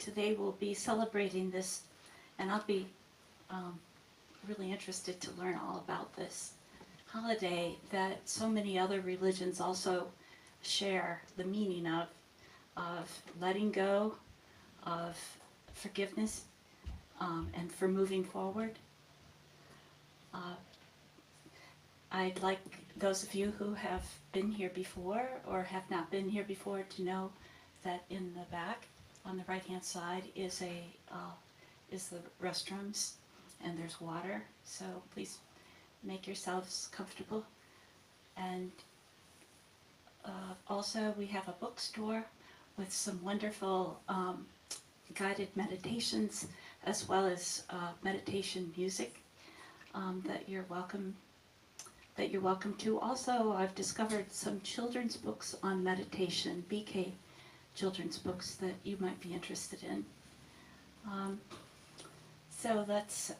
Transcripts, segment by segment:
today we'll be celebrating this, and I'll be really interested to learn all about this holiday that so many other religions also share the meaning of letting go, of forgiveness, and for moving forward. I'd like those of you who have been here before or have not been here before to know that in the back, on the right-hand side, is the restrooms, and there's water. So please make yourselves comfortable. And also, we have a bookstore with some wonderful guided meditations, as well as meditation music that you're welcome to. Also, I've discovered some children's books on meditation, BK children's books that you might be interested in. So that's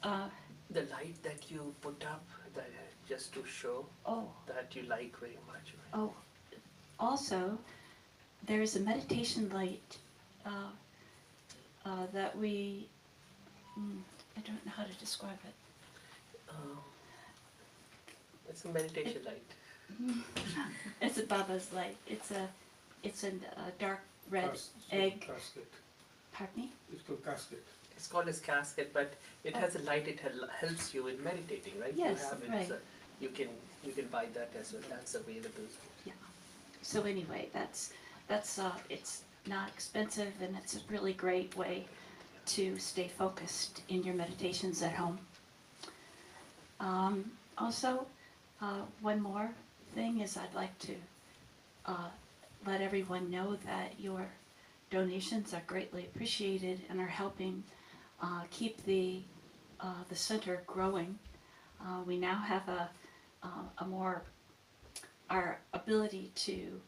the light that you put up, that, just to show that you like very much. Right? Oh, also, there's a meditation light that we, I don't know how to describe it. It's a meditation light. It's a Baba's light. It's a dark red egg. Casket. Pardon me? It's called casket. It's called as casket, but it has a light. It helps you in meditating, right? Yes, you have it, right. So you can buy that as well. That's available. Yeah. So anyway, that's it's not expensive, and it's a really great way to stay focused in your meditations at home. Also, one more thing is I'd like to let everyone know that your donations are greatly appreciated and are helping keep the center growing. We now have our ability to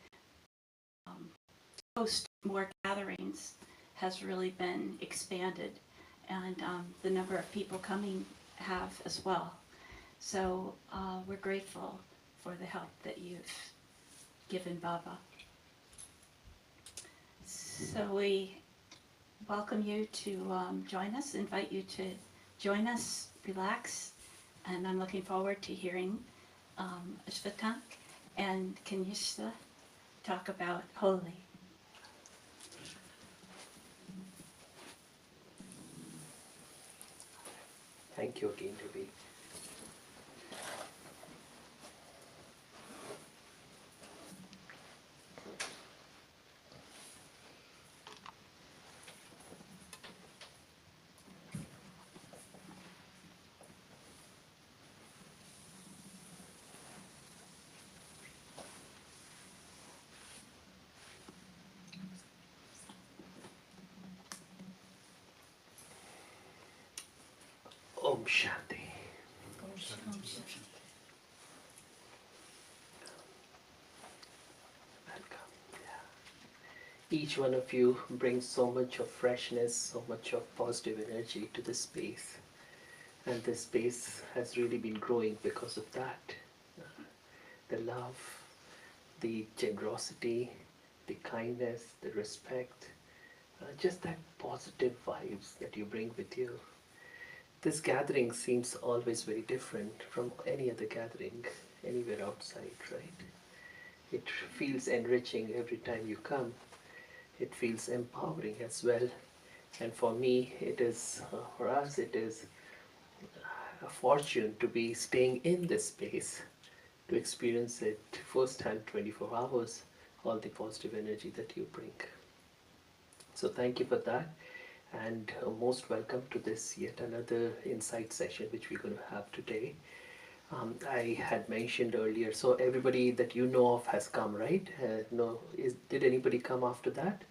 host more gatherings has really been expanded, and the number of people coming have as well. So we're grateful for the help that you've given Baba. So we welcome you to join us, invite you to join us, relax, and I'm looking forward to hearing Ashvatank and Kanishta talk about Holi. Thank you again, Devi. Om Shanti. Welcome. Yeah. Each one of you brings so much of freshness, so much of positive energy to this space. And this space has really been growing because of that. The love, the generosity, the kindness, the respect, just that positive vibes that you bring with you. This gathering seems always very different from any other gathering anywhere outside, right? It feels enriching every time you come. It feels empowering as well. And for me, it is, for us, it is a fortune to be staying in this space, to experience it firsthand 24 hours, all the positive energy that you bring. So thank you for that. And most welcome to this yet another insight session which we're going to have today. I had mentioned earlier, so everybody that you know of has come, right? Did anybody come after that?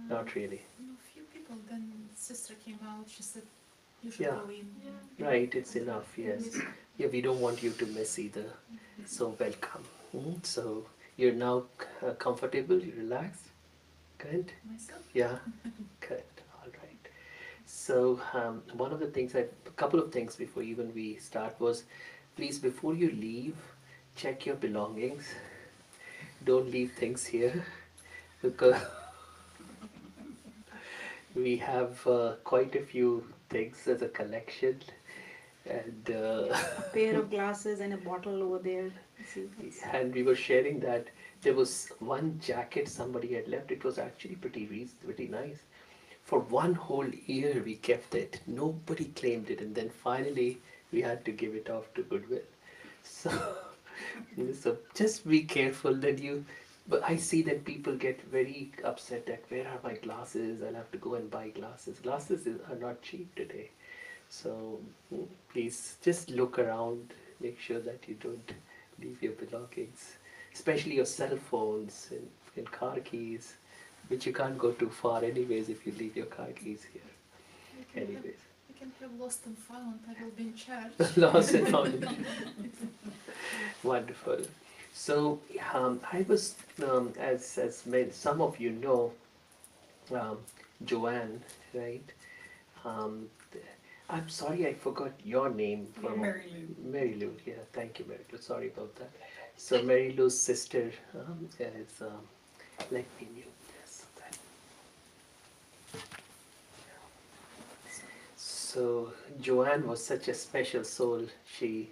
Not really. No, few people. Then sister came out. She said, "You should go in." Yeah. Right, it's enough. Yes. Yeah, we don't want you to miss either. So welcome. So you're now comfortable. You relaxed. Good. Myself. Yeah. Good. All right. So one of the things, a couple of things before even we start was, please before you leave, check your belongings. Don't leave things here because We have quite a few things as a collection, and A pair of glasses and a bottle over there. See, and we were sharing that there was one jacket somebody had left. It was actually pretty nice. For one whole year we kept it. Nobody claimed it, and then finally we had to give it off to Goodwill. So, so just be careful that you. But I see that people get very upset that where are my glasses? I'll have to go and buy glasses. Are not cheap today. So please just look around, make sure that you don't leave your belongings, especially your cell phones and car keys, which you can't go too far anyways if you leave your car keys here. Anyways, You can have lost and found. I will be in charge. lost and found. Wonderful. So I was, some of you know, um, Joanne, right? Um, I'm sorry I forgot your name. Mary Lou. Mary Lou, yeah, thank you, Mary Lou. Sorry about that. So Mary Lou's sister is, let me mute this. So Joanne was such a special soul. She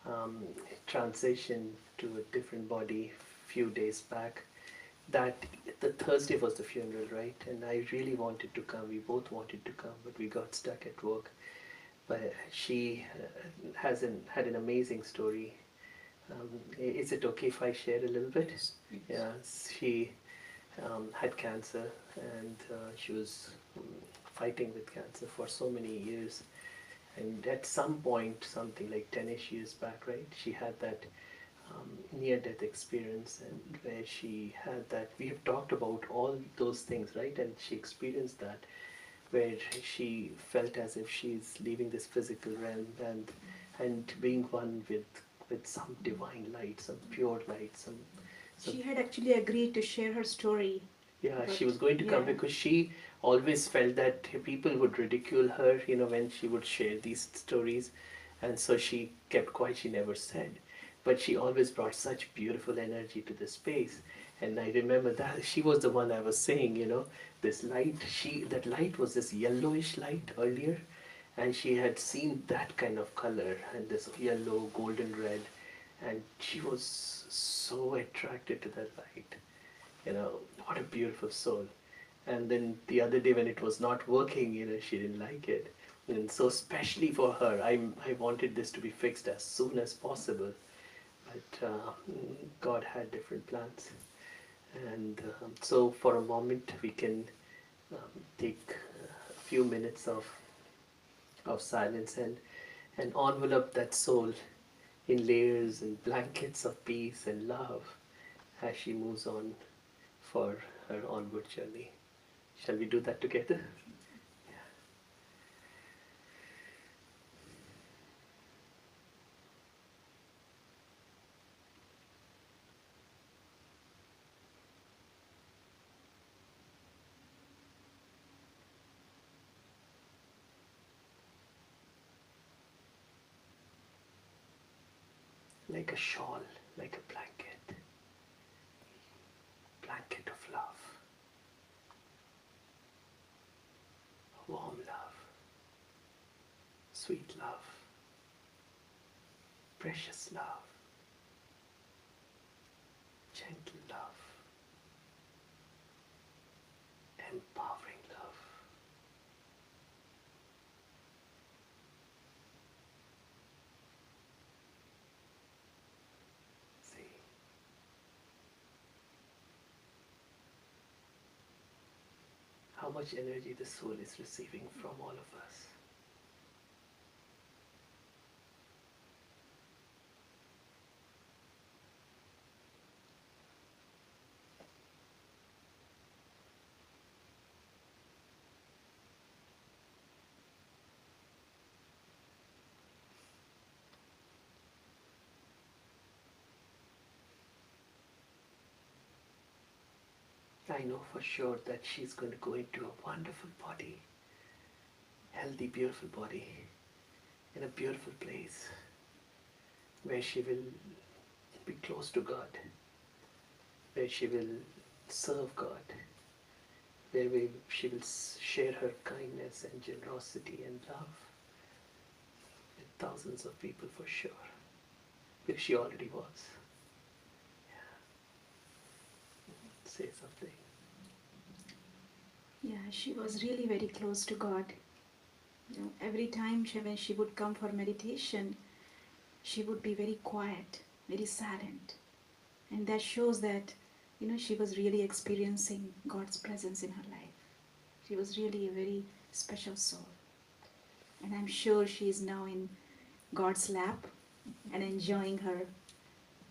um, transitioned to a different body few days back. That the Thursday was the funeral, right? And I really wanted to come. We both wanted to come, but we got stuck at work. But she had an amazing story. Is it okay if I share a little bit? Yes, please. Yeah, she had cancer, and she was fighting with cancer for so many years. And at some point, something like 10ish years back, right, she had that near-death experience, and where she had that. We have talked about all those things, right? And she experienced that, where she felt as if she's leaving this physical realm and being one with some divine light, some pure light, some. she had actually agreed to share her story. Yeah, But she was going to come yeah. because she always felt that people would ridicule her, when she would share these stories, and so she kept quiet. She never said, but she always brought such beautiful energy to the space. And I remember that she was the one I was saying, this light. That light was this yellowish light earlier, and she had seen that kind of color and this yellow, golden red, and she was so attracted to that light. What a beautiful soul. And then the other day when it was not working, she didn't like it. And so especially for her, I wanted this to be fixed as soon as possible. But God had different plans. And so for a moment we can take a few minutes of silence and envelop that soul in layers and blankets of peace and love as she moves on for her onward journey. Shall we do that together? Like a shawl, like a blanket of love, warm love, sweet love, precious love, gentle love, empowering love. See, how much energy the soul is receiving from all of us. I know for sure that she's going to go into a wonderful body, healthy, beautiful body, in a beautiful place where she will be close to God, where she will serve God, she will share her kindness and generosity and love with thousands of people for sure, because she already was. Yeah. Say something. Yeah, she was really very close to God. You know, every time when she would come for meditation, she would be very quiet, very silent. And that shows that, you know, she was really experiencing God's presence in her life. She was really a very special soul. And I'm sure she is now in God's lap and enjoying her,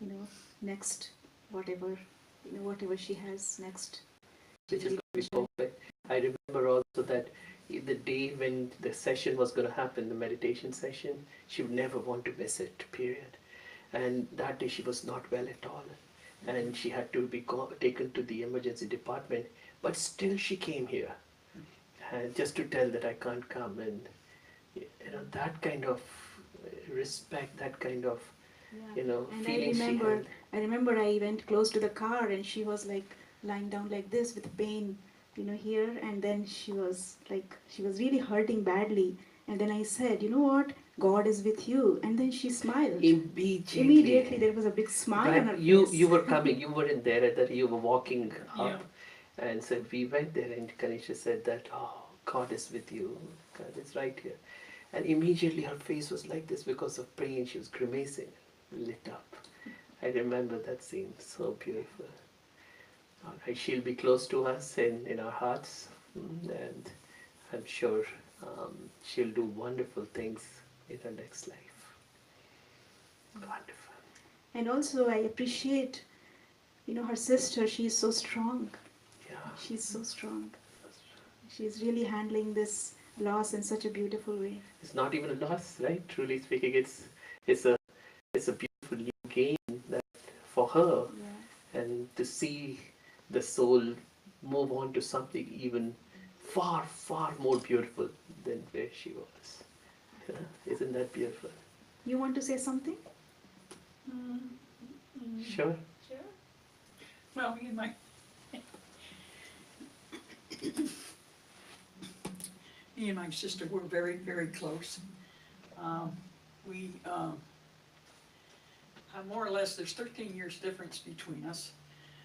you know, next whatever, you know, whatever she has next. Which is going to be perfect. I remember also that the day when the session was going to happen, the meditation session, she would never want to miss it, period. And that day she was not well at all. And she had to be taken to the emergency department. But still she came here. Just to tell that I can't come. And you know, that kind of respect, that kind of, you know, And feeling she had. I remember I went close to the car and she was like lying down like this with pain, you know, here. And then she was really hurting badly. And then I said, you know what? God is with you. And then she smiled. Immediately there was a big smile on her face. You were coming, you were in there, that you were walking up. And so we went there and Kanisha said that, oh, God is with you. God is right here. And immediately her face was like this because of pain. She was grimacing, lit up. I remember that scene, so beautiful. All right, she'll be close to us in our hearts, and I'm sure she'll do wonderful things in her next life. Wonderful. And also I appreciate, you know, her sister. She is so strong. Yeah. She's so strong. She's really handling this loss in such a beautiful way. It's not even a loss, right? Truly speaking, it's a beautiful new gain that for her, and to see the soul move on to something even far, far more beautiful than where she was. Yeah. Isn't that beautiful? You want to say something? Sure. Sure. Well, me and my sister were very, very close. We more or less, there's 13 years difference between us.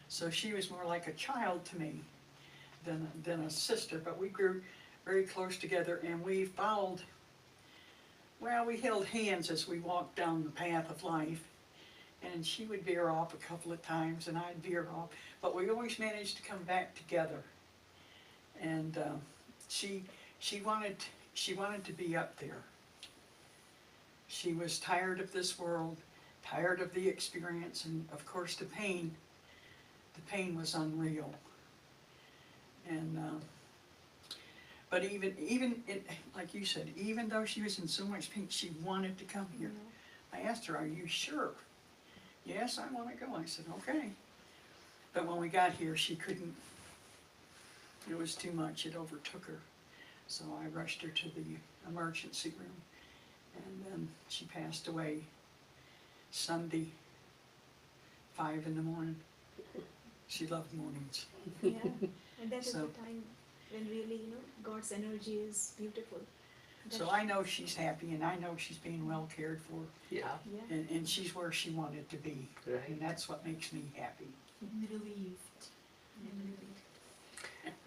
So she was more like a child to me than a sister, but we grew very close together, and we followed, well, we held hands as we walked down the path of life, and she would veer off a couple of times and I'd veer off, but we always managed to come back together. And she wanted to be up there. She was tired of this world, tired of the experience, and of course the pain was unreal. And but even like you said, even though she was in so much pain, she wanted to come here. I asked her, "Are you sure?" "Yes, I want to go." I said, "Okay." But when we got here, she couldn't. It was too much. It overtook her. So I rushed her to the emergency room, and then she passed away Sunday, 5 in the morning. She loved mornings. Yeah, and that is So- the time when really, you know, God's energy is beautiful. So I know she's happy, and I know she's being well cared for, Yeah. Yeah. and she's where she wanted to be, Right. and that's what makes me happy. Relieved.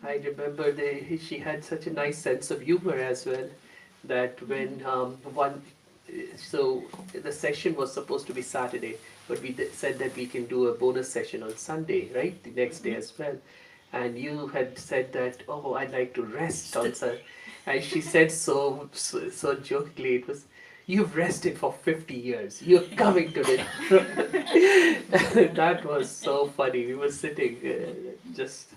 I remember she had such a nice sense of humor as well, that when so the session was supposed to be Saturday, but we said that we can do a bonus session on Sunday, right? The next day as well. And you had said that, oh, I'd like to rest on Sunday. And she said so jokingly, it was, you've rested for 50 years. You're coming today. That was so funny. We were sitting, just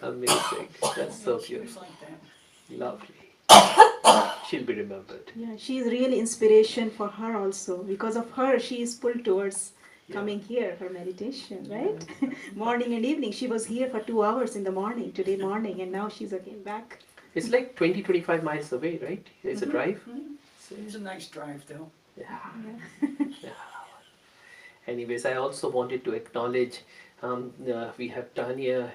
amazing. That's so She was beautiful. like that. Lovely. She'll be remembered. Yeah, she is really inspiration for her also. Because of her, she is pulled towards coming here for meditation, right? Morning and evening. She was here for 2 hours in the morning, today morning, and now she's again back. It's like 20-25 miles away, right? It's a drive. It was a nice drive, though. Yeah. Yeah. Yeah. Anyways, I also wanted to acknowledge We have Tanya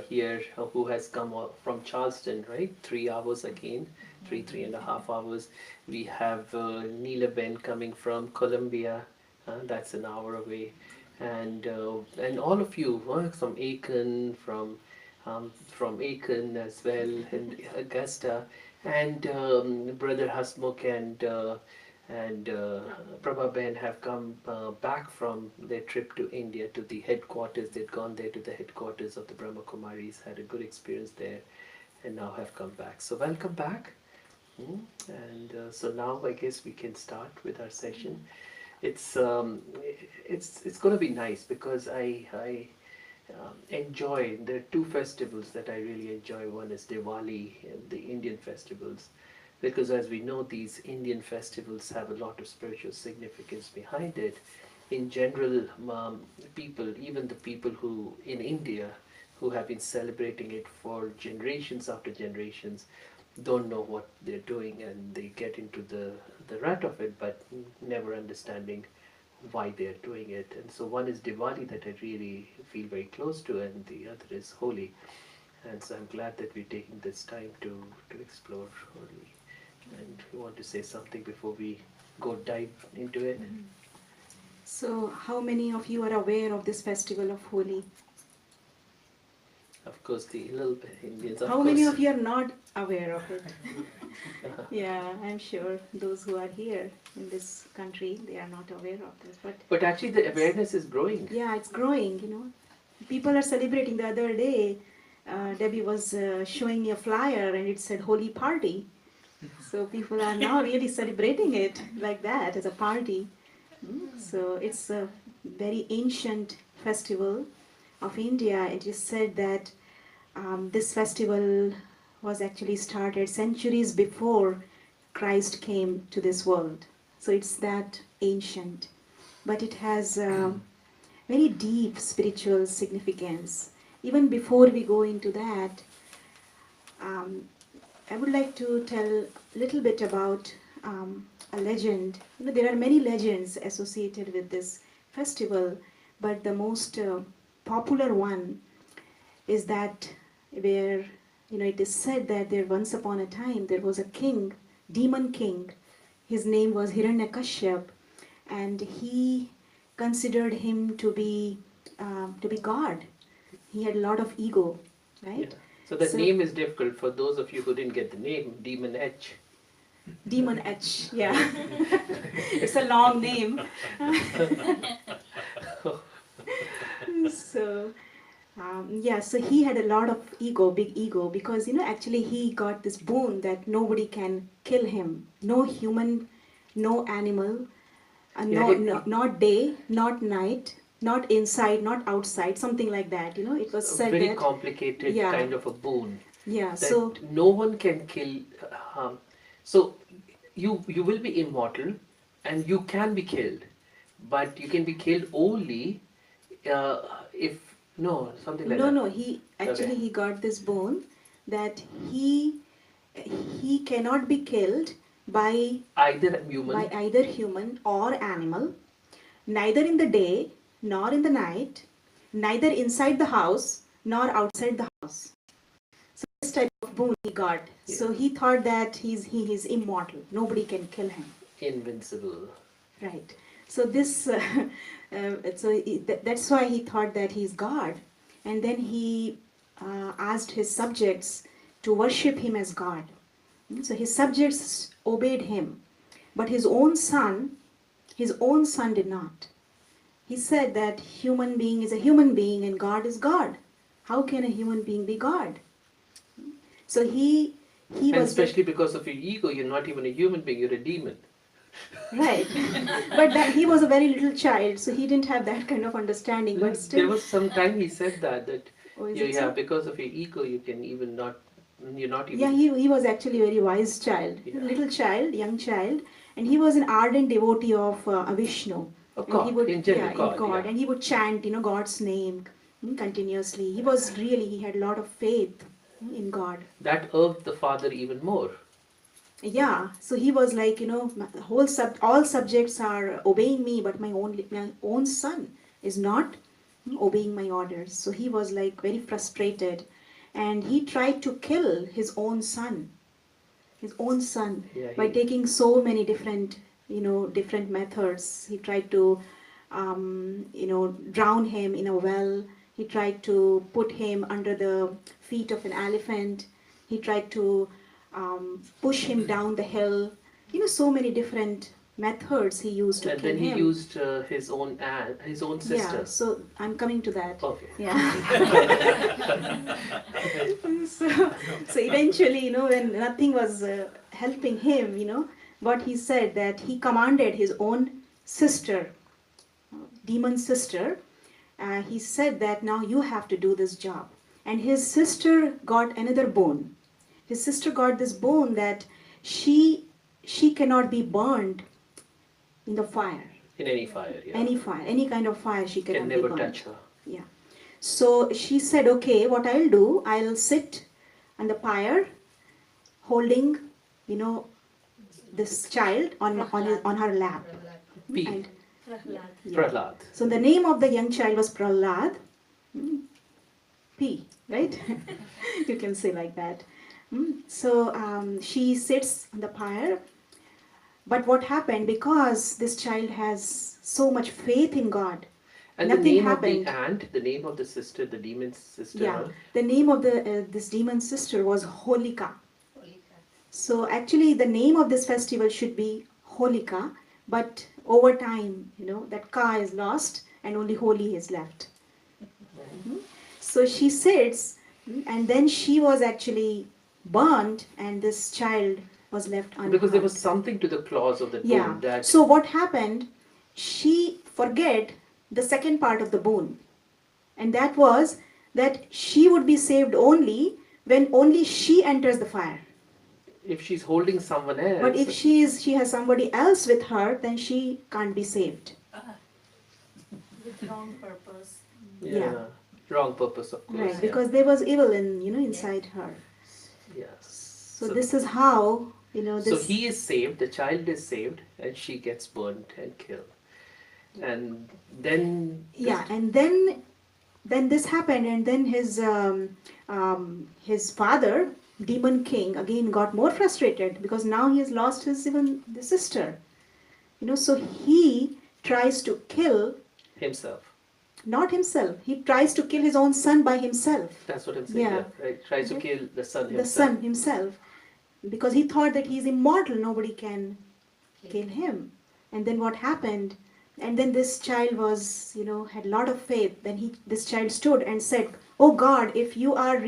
here who has come from Charleston, right? 3 hours again, 3.5 hours. We have Neela Ben coming from Colombia, that's an hour away, and all of you from Aiken, from Aiken as well, and Augusta, and Brother Hasmukh and Prabha Ben have come back from their trip to India to the headquarters. They'd gone there to the headquarters of the Brahma Kumaris, had a good experience there, and now have come back. So welcome back. And so now I guess we can start with our session. It's going to be nice because I enjoy. There are two festivals that I really enjoy. One is Diwali, and the Indian festivals, because as we know, these Indian festivals have a lot of spiritual significance behind it. In general, people, even the people who in India who have been celebrating it for generations after generations, don't know what they're doing, and they get into the rut of it, but never understanding why they're doing it. And so one is Diwali that I really feel very close to, and the other is Holi. And so I'm glad that we're taking this time to explore Holi. And you want to say something before we go dive into it? So, how many of you are aware of this festival of Holi? Of course, the little bit Indians. How many of you are not aware of it? Yeah, I'm sure those who are here in this country, they are not aware of this. But actually, the awareness is growing. Yeah, it's growing. People are celebrating. The other day, Debbie was showing me a flyer, and it said Holi party. So people are now really celebrating it like that as a party. So it's a very ancient festival of India. It is said that this festival was actually started centuries before Christ came to this world. So it's that ancient. But it has very deep spiritual significance. Even before we go into that, I would like to tell a little bit about a legend. There are many legends associated with this festival, but the most popular one is that where it is said that there once upon a time there was a king, demon king. His name was Hiranyakashyap, and he considered him to be God. He had a lot of ego, right? Yeah. So the name is difficult for those of you who didn't get the name, Demon H. Demon H, yeah. It's a long name. So, so he had a lot of ego, big ego, because, actually he got this boon that nobody can kill him. No human, no animal, not day, not night, not inside, not outside, something like that. It was said very that complicated kind of a boon. Yeah, that so no one can kill. So you will be immortal, and you can be killed, but you can be killed only if something like that. no. He actually he got this boon that he cannot be killed by either human or animal, neither in the day nor in the night, neither inside the house nor outside the house. So this type of boon he got. Yeah. So he thought that he is immortal. Nobody can kill him. Invincible. Right. So this, that's why he thought that he's God, and then he asked his subjects to worship him as God. So his subjects obeyed him, but his own son did not. He said that human being is a human being and God is God. How can a human being be God? So he And was especially because of your ego, you're not even a human being, you're a demon. right. But he was a very little child, so he didn't have that kind of understanding. But still, There was some time he said that is it so? because of your ego, you can even not, you're not even. Yeah, he was actually a very wise child, Yeah. little child, young child, and he was an ardent devotee of Vishnu. Of And he God, would, in general, God, yeah. and he would chant, God's name continuously. He had a lot of faith in God. That irked the father even more. Yeah, so he was like, all subjects are obeying me, but my own son is not obeying my orders. So he was like very frustrated, and he tried to kill his own son, Yeah, by he, taking so many different, different methods. He tried to, drown him in a well. He tried to put him under the feet of an elephant. He tried to push him down the hill. So many different methods he used to and kill then he him. used his own sister. Yeah, so I'm coming to that. Okay. Yeah. So eventually, when nothing was helping him, what he said, that he commanded his own sister, demon sister, he said that now you have to do this job. And his sister got another bone. His sister got this bone that she cannot be burned in the fire. In any fire, yeah. Any fire, any kind of fire, she cannot Can be never burned. touch her. Yeah. So she said, okay, what I'll do, I'll sit on the pyre holding, this child on her lap. P. And, yeah. Prahlad. So the name of the young child was Prahlad. P, right? You can say like that. So she sits on the pyre. But what happened, because this child has so much faith in God, And nothing the name happened. of the aunt, the name of the sister, the demon's sister. Yeah, the name of this demon sister was Holika. So actually, the name of this festival should be Holika, but over time, that Ka is lost and only Holi is left. So she sits, and then she was actually burned, and this child was left unharmed. Because there was something to the clause of the bone Yeah. that So what happened? She forget the second part of the bone, and that was that she would be saved only when only she enters the fire. if she's holding someone else. But if she has somebody else with her, then she can't be saved. With wrong purpose. yeah, wrong purpose of course. Right, yeah. because there was evil inside her. Yes. So this is how So this. he is saved, the child is saved, and she gets burned and killed. And then Yeah, and then this happened, and then his father, demon king, again got more frustrated because now he has lost his even the sister. So he tries to kill, himself. not himself. He tries to kill his own son by himself. That's what I'm saying. Yeah. Yeah. Right. Tries to kill the son himself. The son himself, because he thought that he's immortal, nobody can kill him. And then what happened? And then this child was, had a lot of faith. Then this child stood and said, "Oh God, if you're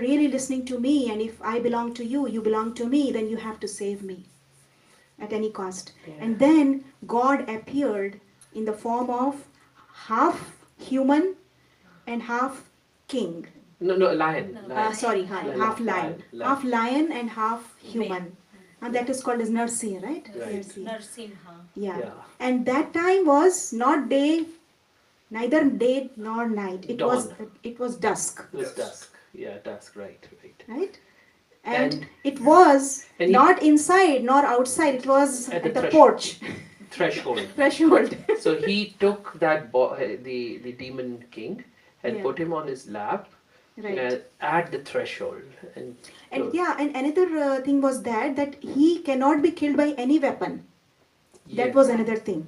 really listening to me, and if I belong to you, you belong to me, then you have to save me at any cost." Yeah. And then God appeared in the form of half human and half king. No, lion. lion. Sorry, half lion. Half lion and half human. Man. And that is called as Narsi, right? Right. Narsi. Narsimha. Yeah. Yeah. And that time was not day, neither day nor night. It was dusk, It was dusk. Yeah, dusk. Right. right? And And- it was and he- not inside nor outside. It was At at the the thresh- porch, Threshold. threshold. So he took that the demon king and Yeah. put him on his lap Right. at the threshold. And yeah, and another thing was that he cannot be killed by any weapon. That Yeah. was another thing.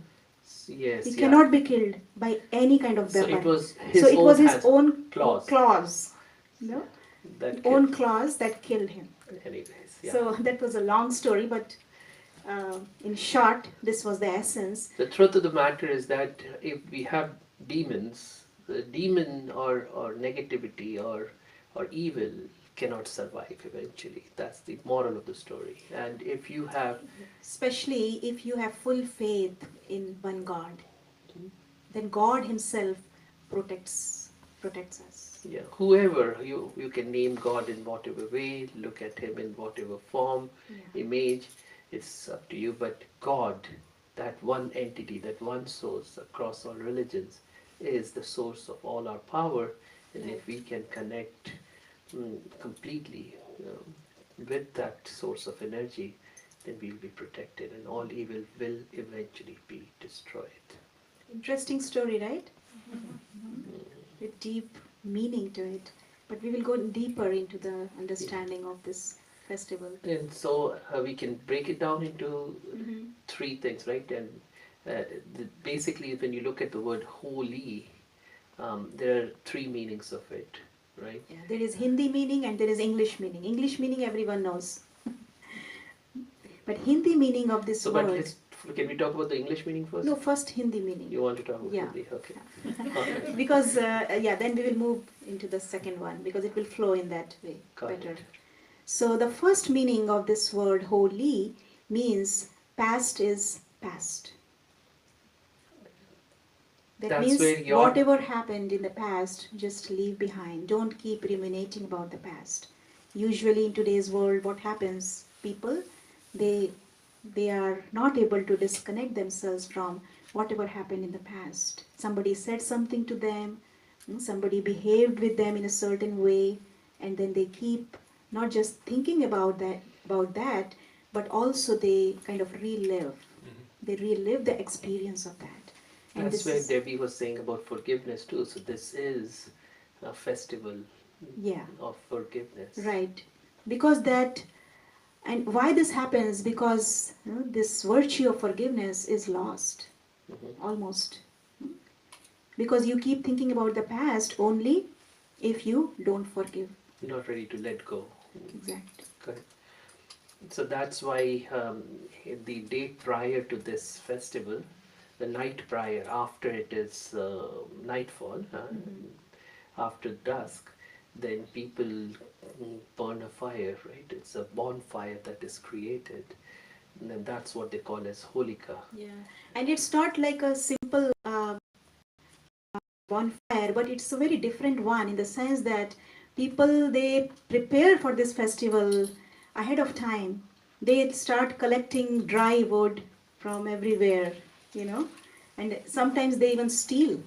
Yes. He yeah. cannot be killed by any kind of So weapon. it was his So it own was his hands own claws. claws, that own killed. claws that killed him. Anyways, yeah. So that was a long story, but in short, this was the essence. The truth of the matter is that if we have demons, the demon or negativity or evil cannot survive eventually. That's the moral of the story. And if you have, Especially if you have full faith in one God, then God Himself protects us. yeah, whoever you can name God in whatever way, look at Him in whatever form, Yeah. image, it's up to you. But God, that one entity, that one source across all religions, is the source of all our power. And if we can connect completely with that source of energy, then we'll be protected and all evil will eventually be destroyed. Interesting story, right? with deep meaning to it. But we will go deeper into the understanding of this festival. And so we can break it down into Mhm. three things, right? And basically, when you look at the word holy, there are three meanings of it, right? Yeah, there is Hindi meaning and there is English meaning. English meaning everyone knows. But Hindi meaning of this So, but word. can we talk about the English meaning first? No, first Hindi meaning. You want to talk about Yeah. Hindi? Okay. Alright. Because, yeah, then we will move into the second one because it will flow in that way Got better. it. So, the first meaning of this word holy means past is past. That That's means where your- whatever happened in the past, just leave behind. Don't keep ruminating about the past. Usually in today's world, what happens? People, they are not able to disconnect themselves from whatever happened in the past. Somebody said something to them, somebody behaved with them in a certain way, and then they keep not just thinking about that, but also they kind of relive. They relive the experience of that. And That's this where is, Debbie was saying about forgiveness too. So this is a festival yeah, of forgiveness. right. Because that, and why this happens? Because this virtue of forgiveness is lost, Mhm. almost. Because you keep thinking about the past only if you don't forgive. You're not ready to let go. Exactly. Correct. So that's why the day prior to this festival, the night prior, after it is nightfall, after dusk, then people burn a fire, right? It's a bonfire that is created. And then that's what they call as Holika. Yeah. And it's not like a simple bonfire, but it's a very different one in the sense that people they prepare for this festival ahead of time. They start collecting dry wood from everywhere, and sometimes they even steal.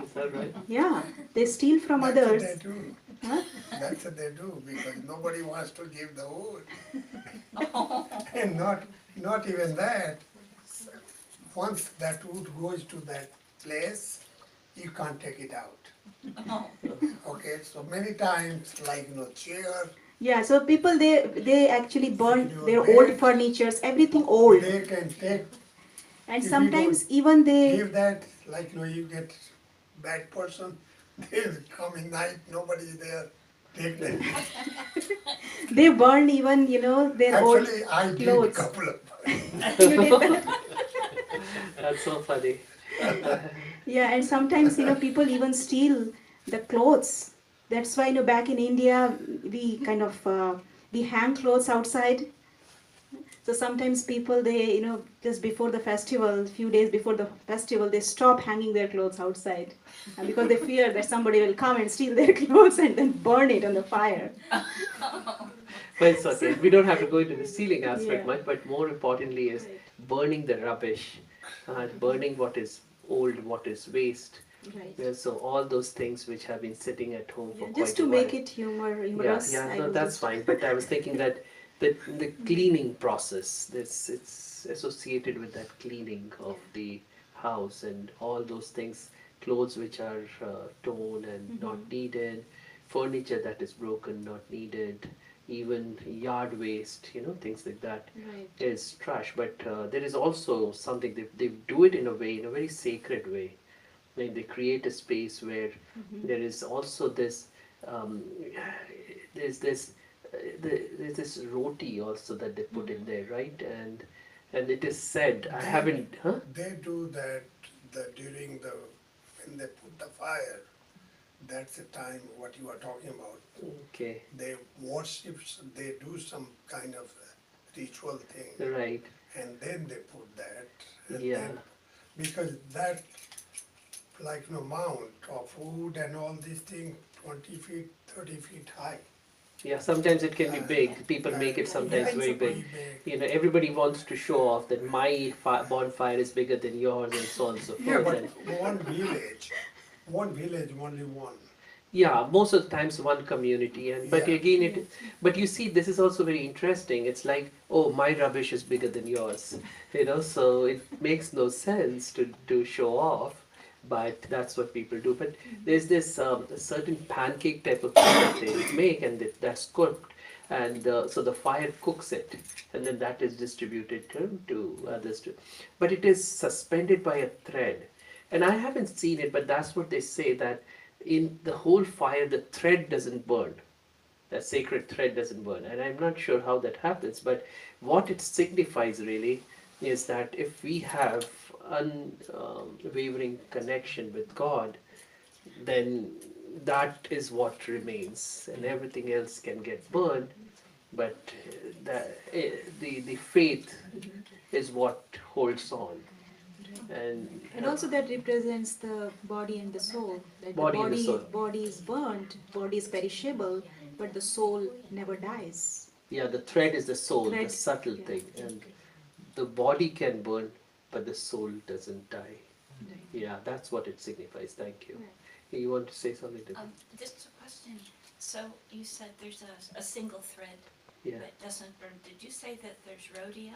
Is that right? Yeah, they steal from That's what others. they do. Huh? That's what they do because nobody wants to give the wood. And not even that. Once that wood goes to that place, you can't take it out. Okay, so many times like chair, Yeah, so people they actually burn Your their bed. old furnitures, everything old, they can take, and if you sometimes don't even they give that, like you get bad person, they'll come in night, nobody is there, take them. they burn even their old Actually, I did clothes. couple of, You did that? That's so funny. Yeah, and sometimes people even steal the clothes. That's why back in India we kind of we hang clothes outside. So sometimes people they just before the festival, few days before the festival, they stop hanging their clothes outside because they fear that somebody will come and steal their clothes and then burn it on the fire. But it's okay. We don't have to go into the stealing aspect Yeah. much, but more importantly is burning the rubbish, burning what is old, what is waste. Right. Yeah, so all those things which have been sitting at home for Yeah, quite just to a while. make it humorous. Yeah, I no, will that's just- fine. But I was thinking that the cleaning process, it's associated with that cleaning of the house and all those things, clothes which are torn and not needed, furniture that is broken, not needed, even yard waste, things like that Right. is trash. But there is also something they do it in a way, in a very sacred way. When they create a space where there is also this, um, there's this, there's this roti also that they put in there, right? And it is said, I haven't, huh? they do that during when they put the fire, that's the time what you are talking about. Okay, They worship, they do some kind of ritual thing, right, and then they put that. And yeah. then, because that, mount of wood and all these things, 20 feet, 30 feet high. Yeah, sometimes it can be big. People make it sometimes Yeah, very it's big. big. Everybody wants to show off that my bonfire is bigger than yours and so on and so forth. Yeah, but And one village, only one. yeah, most of the times one community, and but Yeah. again but you see, this is also very interesting. It's like, oh, my rubbish is bigger than yours, so it makes no sense to show off. but that's what people do. But there's this certain pancake type of thing that they make, and that's cooked, and so the fire cooks it, and then that is distributed to others too. But it is suspended by a thread, and I haven't seen it, but that's what they say, that in the whole fire the thread doesn't burn. That sacred thread doesn't burn, and I'm not sure how that happens, but what it signifies really is that if we have unwavering connection with God, then that is what remains, and everything else can get burned. But the faith is what holds on, And also that represents the body and the soul. That Body the and the body, soul. body is burnt, body is perishable, but the soul never dies. yeah, the thread is the soul, the Thread, subtle yeah. thing, and the body can burn, but the soul doesn't die. Yeah, that's what it signifies. Thank you. Right. You want to say something to Just a question. So you said there's a single thread Yeah, that doesn't burn. Did you say that there's rhodium?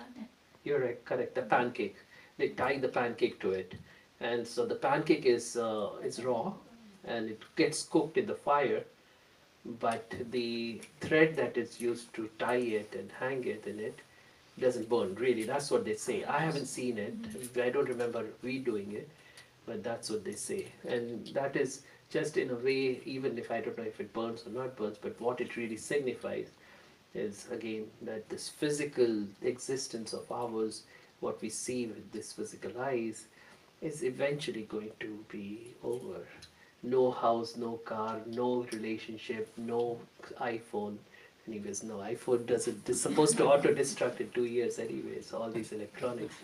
you're right, correct. The pancake. They tie the pancake to it, and so the pancake is raw, and it gets cooked in the fire. But the thread that is used to tie it and hang it in it doesn't burn. Really, that's what they say. I haven't seen it. I don't remember we doing it, but that's what they say. And that is just in a way, even if I don't know if it burns or not burns, but what it really signifies is again that this physical existence of ours, what we see with this physical eyes, is eventually going to be over. No house, no car, no relationship, no iPhone. Anyways, no, iPhone doesn't, it's supposed to auto-destruct in 2 years anyways, all these electronics.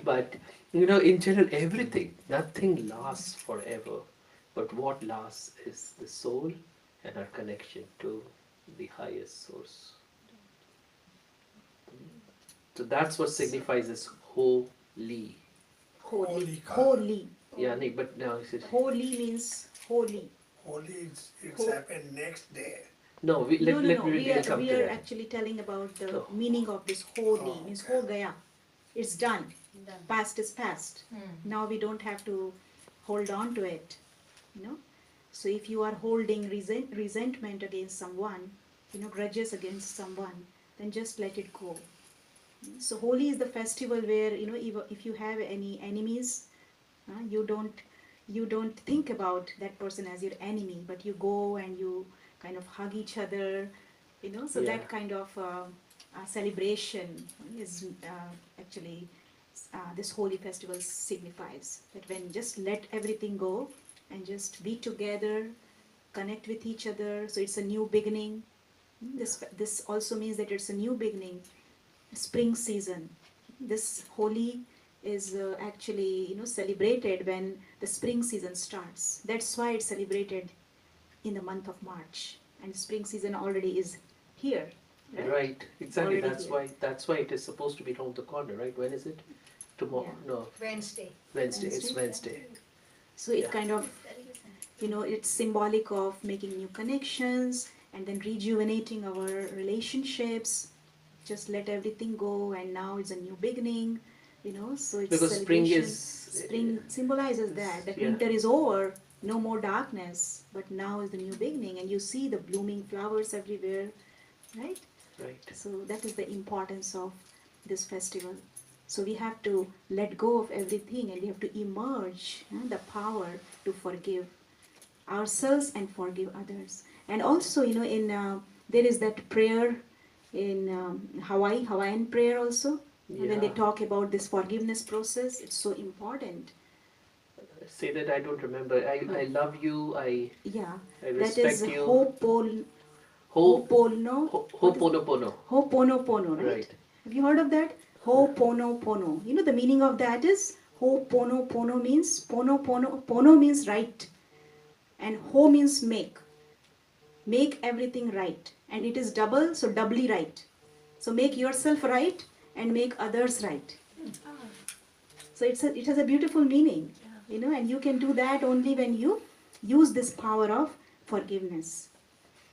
But, in general, everything, nothing lasts forever. But what lasts is the soul and our connection to the highest source. So that's what signifies as holy. Holy. God. Holy. Yeah, but now is it? Holy means holy. Holy, it's Ho- happened next day. No, No. let me We really are, come we to are that. actually telling about the Oh. meaning of this holy. Oh, Means okay. ho gaya. It's done. Past is past. Now we don't have to hold on to it. So if you are holding resentment against someone, grudges against someone, then just let it go. So Holi is the festival where if you have any enemies, you don't think about that person as your enemy, but you go and you kind of hug each other. So Yeah. that kind of celebration is actually this holy festival signifies that when just let everything go and just be together, connect with each other. So it's a new beginning. This also means that it's a new beginning, spring season. This Holi is actually celebrated when the spring season starts. That's why it's celebrated in the month of March, and spring season already is here. Right, exactly. Already That's why it is supposed to be around the corner, right? When is it? Tomorrow? Yeah. No, Wednesday. Wednesday. It's Wednesday? Wednesday. So it Yeah. kind of, it's symbolic of making new connections and then rejuvenating our relationships. Just let everything go, and now it's a new beginning. So it's Because spring celebration. is Spring symbolizes that Yeah. winter is over, no more darkness, but now is the new beginning, and you see the blooming flowers everywhere, right? right. So that is the importance of this festival. So we have to let go of everything, and we have to emerge the power to forgive ourselves and forgive others. And also, there is that prayer in Hawaiian prayer also. And when they Yeah. talk about this forgiveness process, it's so important. Say that I don't remember. I love you. Yeah, I that respect is you. Ho'oponopono. Ho'oponopono. Ho'oponopono, right? Right. Have you heard of that? Ho'oponopono. The meaning of that is Ho'oponopono means pono means right, and ho means make. Make everything right, and it is double, so doubly right. So make yourself right and make others right. So it has a beautiful meaning, and you can do that only when you use this power of forgiveness.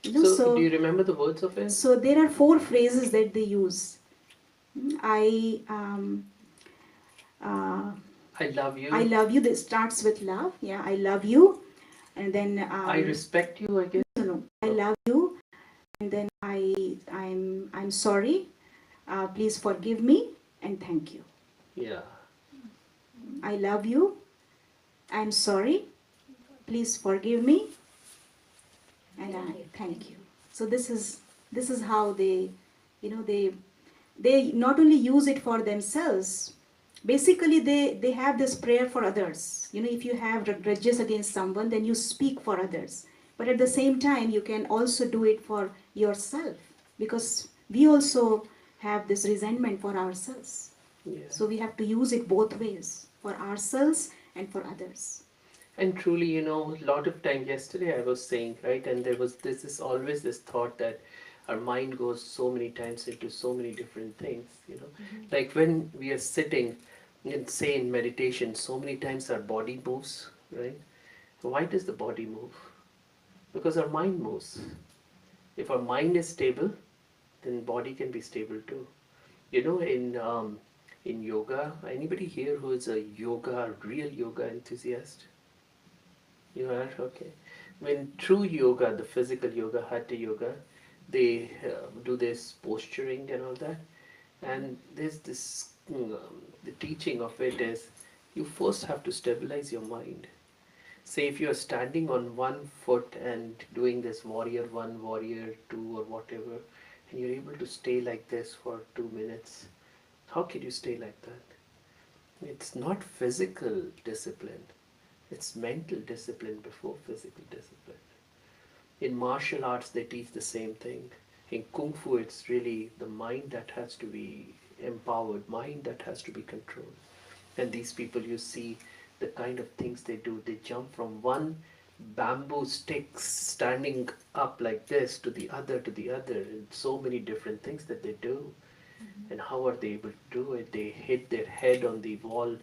So, do you remember the words of it? So there are 4 phrases that they use. I I love you. I love you. This starts with love. Yeah, I love you. And then I respect you, I guess. no. I love you. And then I'm sorry. Please forgive me and thank you. Yeah. I love you. I'm sorry. Please forgive me and I thank you. So this is how they, they not only use it for themselves. Basically, they have this prayer for others. If you have grudges against someone, then you speak for others. But at the same time, you can also do it for yourself, because we also have this resentment for ourselves. Yeah. So we have to use it both ways, for ourselves and for others. And truly, a lot of time yesterday I was saying, right, and this is always this thought that our mind goes so many times into so many different things. Like when we are sitting in, say, in meditation, so many times our body moves, right? Why does the body move? Because our mind moves. If our mind is stable, then body can be stable too. In yoga, anybody here who is a real yoga enthusiast? You are? Okay. When true yoga, the physical yoga, hatha yoga, they do this posturing and all that. And there's this, the teaching of it is you first have to stabilize your mind. Say if you're standing on one foot and doing this warrior one, warrior two, or whatever, and you're able to stay like this for 2 minutes, how can you stay like that? It's not physical discipline. It's mental discipline before physical discipline. In martial arts, they teach the same thing. In Kung Fu, it's really the mind that has to be empowered, mind that has to be controlled. And these people, you see the kind of things they do. They jump from one bamboo stick standing up like this to the other, and so many different things that they do. And how are they able to do it? They hit their head on the wall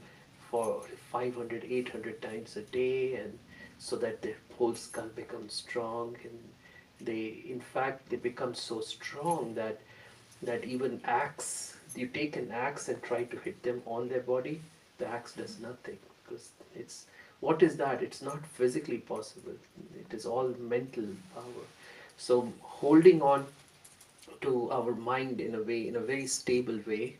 for 500, 800 times a day, and so that their whole skull becomes strong. And in fact, they become so strong that even axe, you take an axe and try to hit them on their body, the axe does nothing, because what is that? It's not physically possible. It is all mental power. So holding on to our mind in a way, in a very stable way,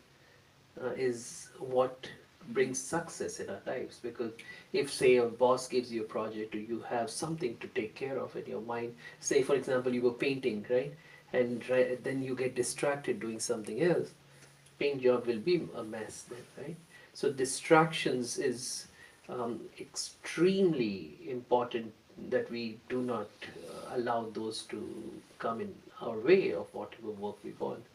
is what brings success in our lives. Because if, say, a boss gives you a project, or you have something to take care of in your mind, say for example you were painting, right, and then you get distracted doing something else, paint job will be a mess then, right? So distractions is extremely important, that we do not allow those to come in our way of whatever work we want.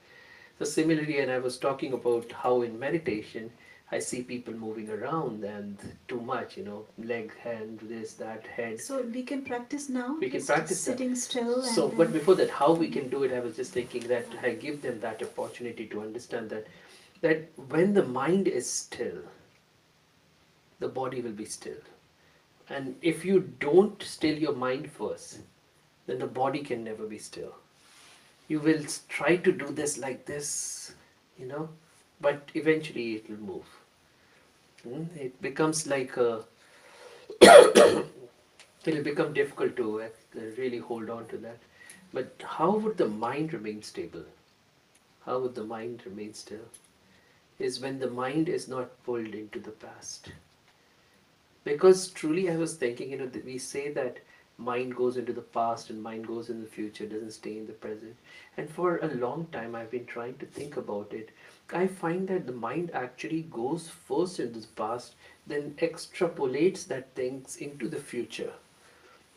So similarly, and I was talking about how in meditation, I see people moving around and too much, leg, hand, this, that, head. So we can practice now. We can just practice that. sitting still. So, but before that, how we can do it, I was just thinking that I give them that opportunity to understand that when the mind is still, the body will be still. And if you don't still your mind first, then the body can never be still. You will try to do this like this, but eventually it will move. It becomes like it'll become difficult to really hold on to that. But how would the mind remain stable? How would the mind remain still? Is when the mind is not pulled into the past. Because truly I was thinking, we say that mind goes into the past and mind goes in the future, doesn't stay in the present. And for a long time I've been trying to think about it. I find that the mind actually goes first into the past, then extrapolates that things into the future.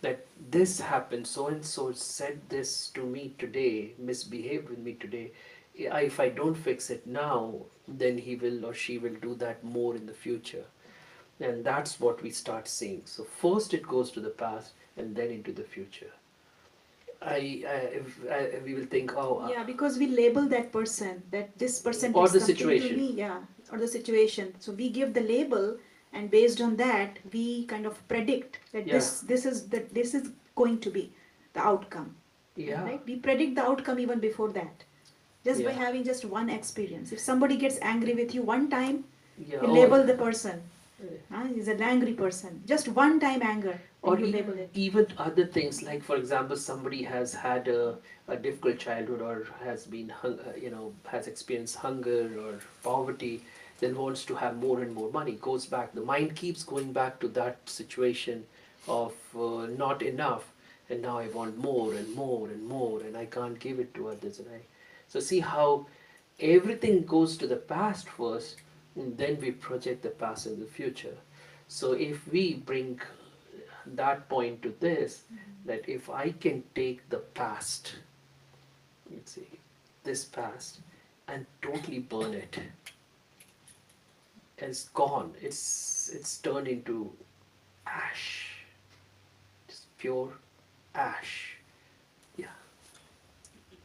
That this happened, so and so said this to me today, misbehaved with me today. If I don't fix it now, then he will or she will do that more in the future. And that's what we start seeing. So first it goes to the past and then into the future. We will think, yeah, because we label that person, that this person or did the something situation. to me, yeah, or the situation. So we give the label, and based on that, we kind of predict that Yeah. this is going to be the outcome. Yeah. Right? We predict the outcome even before that, just by Yeah. having just one experience. If somebody gets angry with you one time, Yeah. you label the person. He's an angry person. Just one time anger, Or and you label it. even other things, like for example, somebody has had a difficult childhood, or has been has experienced hunger or poverty, then wants to have more and more money, goes back, the mind keeps going back to that situation of not enough, and now I want more and more and more, and I can't give it to others. And I so see how everything goes to the past first, and then we project the past in the future. So if we bring that point to this, that if I can take the past, let's see, this past, and totally burn it, it's gone. It's turned into ash, just pure ash. Yeah.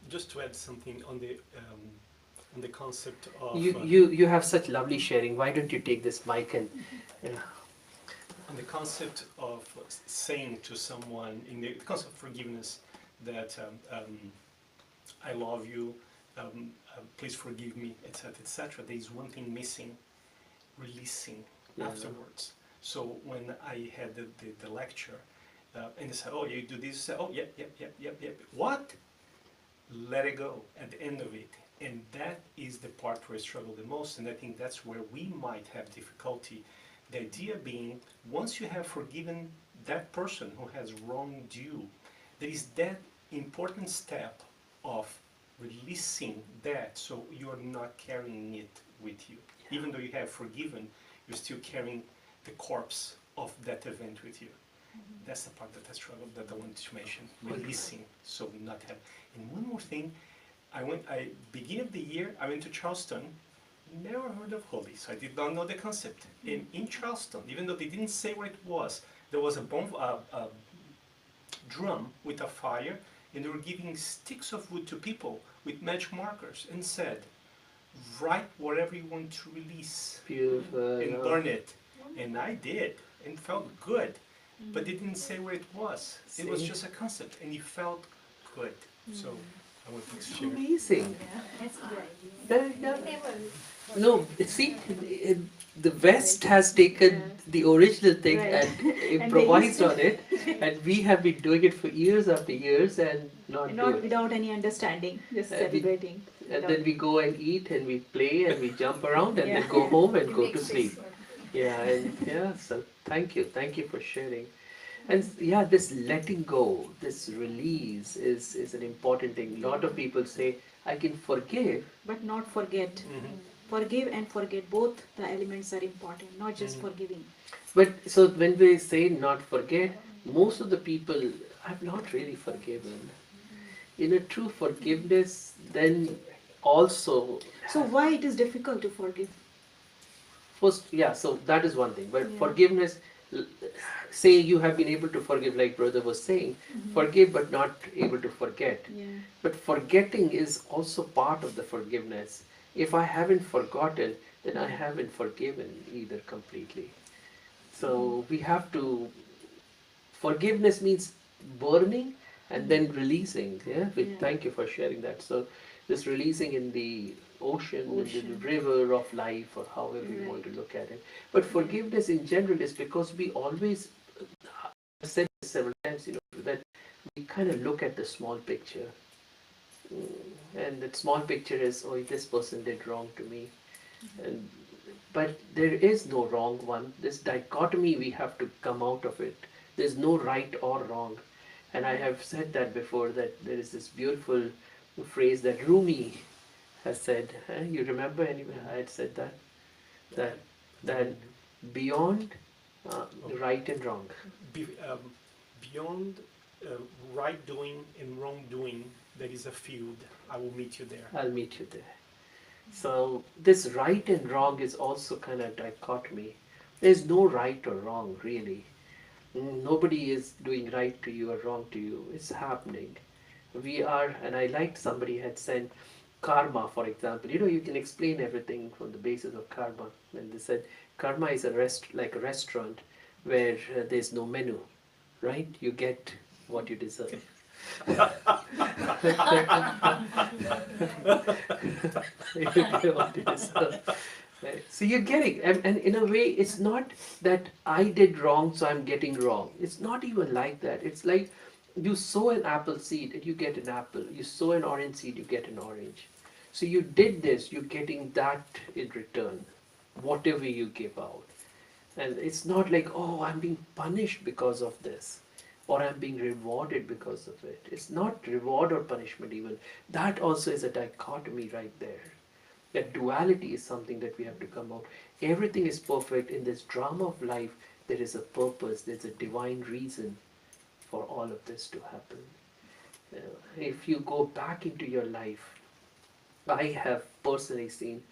Just to add something on the concept of You have such lovely sharing. Why don't you take this mic and yeah. on the concept of saying to someone in the concept of forgiveness that I love you, please forgive me, etc., etc. There is one thing missing: releasing afterwards. So when I had the lecture, and they said, "Oh, you do this," I said, "Oh, yep. What? Let it go at the end of it." And that is the part where I struggle the most, and I think that's where we might have difficulty. The idea being, once you have forgiven that person who has wronged you, there is that important step of releasing that, so you're not carrying it with you. Yeah. Even though you have forgiven, you're still carrying the corpse of that event with you. Mm-hmm. That's the part that I struggle, that I wanted to mention, releasing, so not have. And one more thing, beginning of the year, I went to Charleston. Never heard of Holi, so I did not know the concept. And in Charleston, even though they didn't say where it was, there was a drum with a fire, and they were giving sticks of wood to people with magic markers, and said, "Write whatever you want to release and burn it." And I did, and felt good, but they didn't say where it was. It was just a concept, and it felt good. So I would share. Amazing. That's good. No, see, the West has taken the original thing Right. and And improvised they on it, and we have been doing it for years after years and not Not good. without any understanding, just We- celebrating. And then we go and eat and we play and we jump around and then Yeah. go home and It go to makes sleep. sense. Yeah, and yeah, so thank you for sharing. And yeah, this letting go, this release is an important thing. A lot of people say, I can forgive. But not forget. Mhm. Forgive and forget, both the elements are important, not just forgiving. But so when we say not forget, most of the people have not really forgiven. In a true forgiveness, then also So why it is difficult to forgive? first, yeah, so that is one thing. But Yeah. forgiveness, say you have been able to forgive, like brother was saying, forgive but not able to forget. Yeah. But forgetting is also part of the forgiveness. If I haven't forgotten, then I haven't forgiven either completely. So we have to, forgiveness means burning and then releasing. Yeah, Yeah. thank you for sharing that. So this releasing in the ocean, in the Ocean. river of life, or however you want to look at it. But forgiveness in general is because we always, I've said this several times, that we kind of look at the small picture. And that small picture is, oh, this person did wrong to me. And, but there is no wrong one. This dichotomy, we have to come out of it. There's no right or wrong. And I have said that before, that there is this beautiful phrase that Rumi has said. You remember anyway? I had said that beyond right and wrong. Beyond right doing and wrong doing, there is a field. I will meet you there. I'll meet you there. So this right and wrong is also kind of dichotomy. There's no right or wrong, really. Nobody is doing right to you or wrong to you. It's happening. We are, and I liked somebody had said karma, for example. You can explain everything from the basis of karma. And they said karma is like a restaurant where there's no menu, right? You get what you deserve. You get what you deserve. Right. So you're getting, and in a way, it's not that I did wrong, so I'm getting wrong. It's not even like that. It's like you sow an apple seed and you get an apple. You sow an orange seed, you get an orange. So you did this, you're getting that in return, whatever you give out. And it's not like, oh, I'm being punished because of this, or I'm being rewarded because of it. It's not reward or punishment, even. That also is a dichotomy right there. That duality is something that we have to come out. Everything is perfect in this drama of life. There is a purpose, there's a divine reason for all of this to happen. If you go back into your life, I have personally seen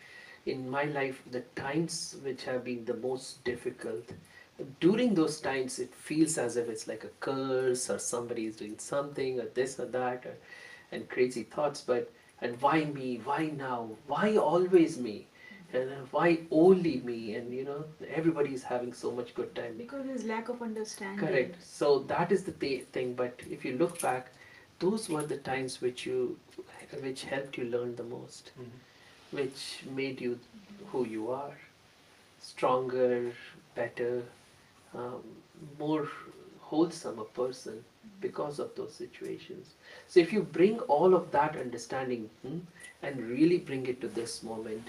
in my life the times which have been the most difficult. During those times, it feels as if it's like a curse or somebody is doing something or this or that, and crazy thoughts. But and why me? Why now? Why always me? And why only me? And everybody is having so much good time. Because there's lack of understanding. Correct. So that is the thing. But if you look back, those were the times which helped you learn the most, which made you who you are, stronger, better, um, more wholesome a person because of those situations. So if you bring all of that understanding and really bring it to this moment,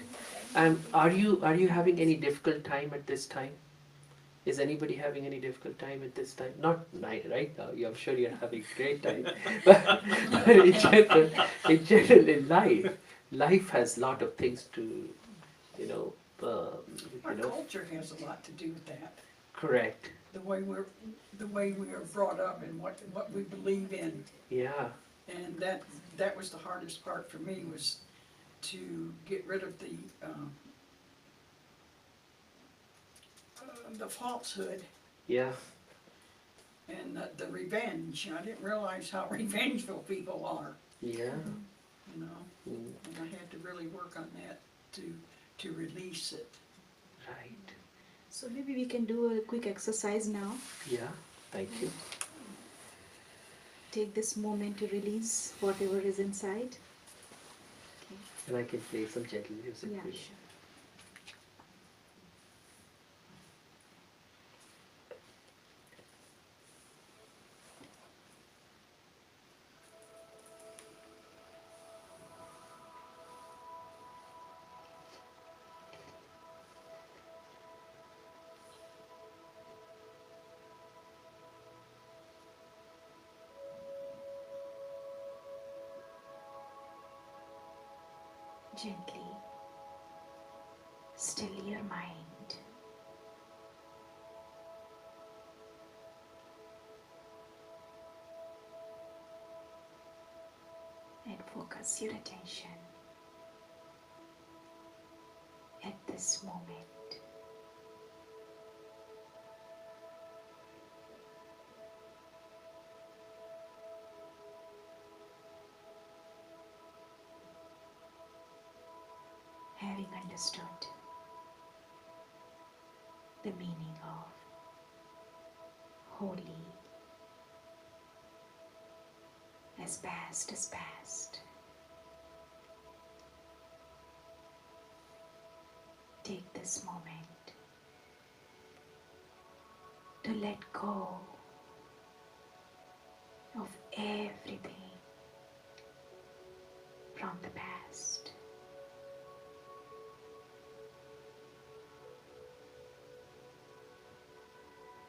are you having any difficult time at this time? Is anybody having any difficult time at this time? Not right now. I'm sure you're having a great time. But in life has a lot of things to, you know, Our culture has a lot to do with that. correct. The way we are brought up and what we believe in. Yeah, And that was the hardest part for me, was to get rid of the falsehood yeah, and the revenge. I didn't realize how revengeful people are, yeah. you know. Mm, And I had to really work on that to release it. right. So maybe we can do a quick exercise now. Yeah, thank you. Take this moment to release whatever is inside. Okay. And I can play some gentle music Yeah, for you. sure. Gently still your mind and focus your attention at this moment. Having understood the meaning of Holi as past, take this moment to let go of everything from the past.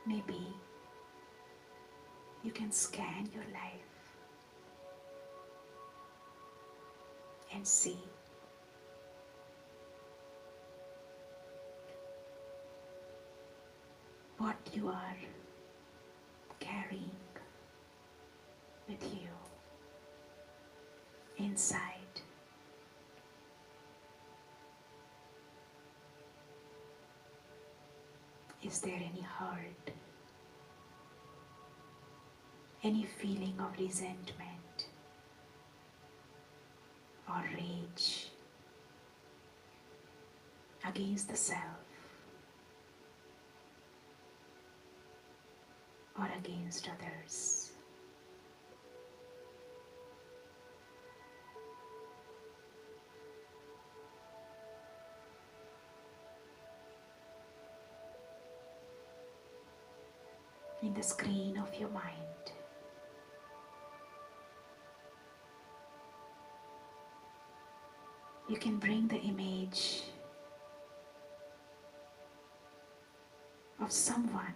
Maybe you can scan your life and see what you are carrying with you inside. Is there any hurt, any feeling of resentment or rage against the self or against others? in the screen of your mind. You can bring the image of someone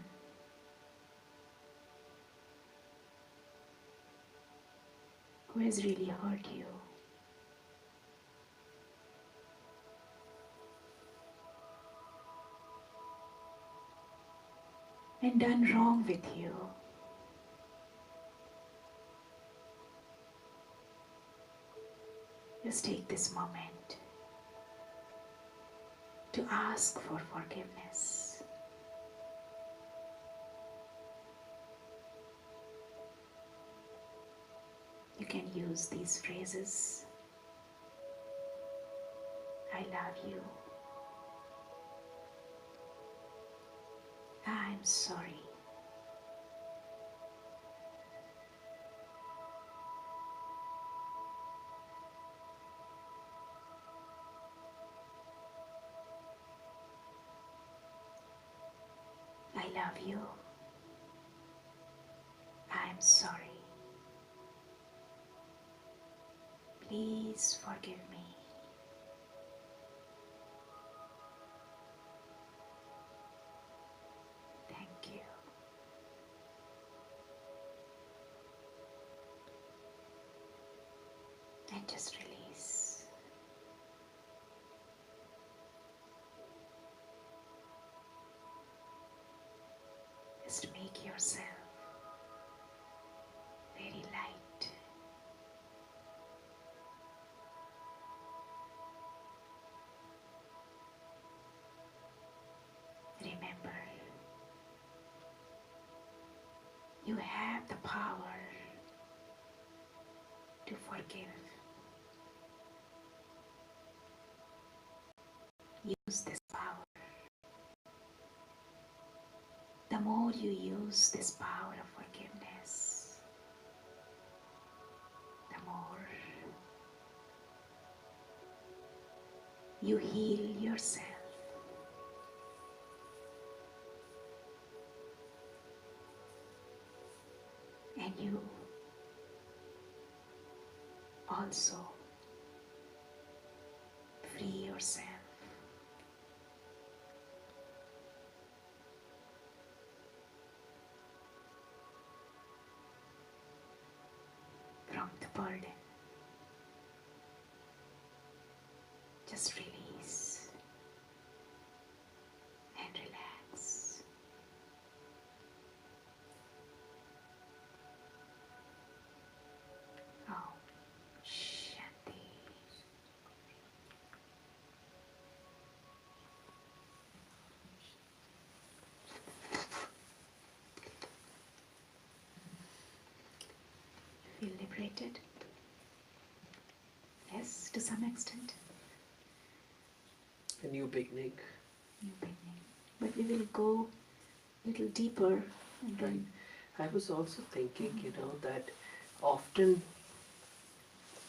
who has really hurt you. And done wrong with you. Just take this moment to ask for forgiveness. You can use these phrases. I love you. I'm sorry. I love you. I'm sorry. Please forgive me. Thank you. And just release. Just make yourself very light. Remember, you have the power to forgive. Use this power. The more you use this power of forgiveness, the more you heal yourself. And you also free yourself from the burden. Just release and relax. Oh, Shanti. Feel liberated? Yes, to some extent. A new beginning. New beginning. But we will go a little deeper and then I was also thinking, that often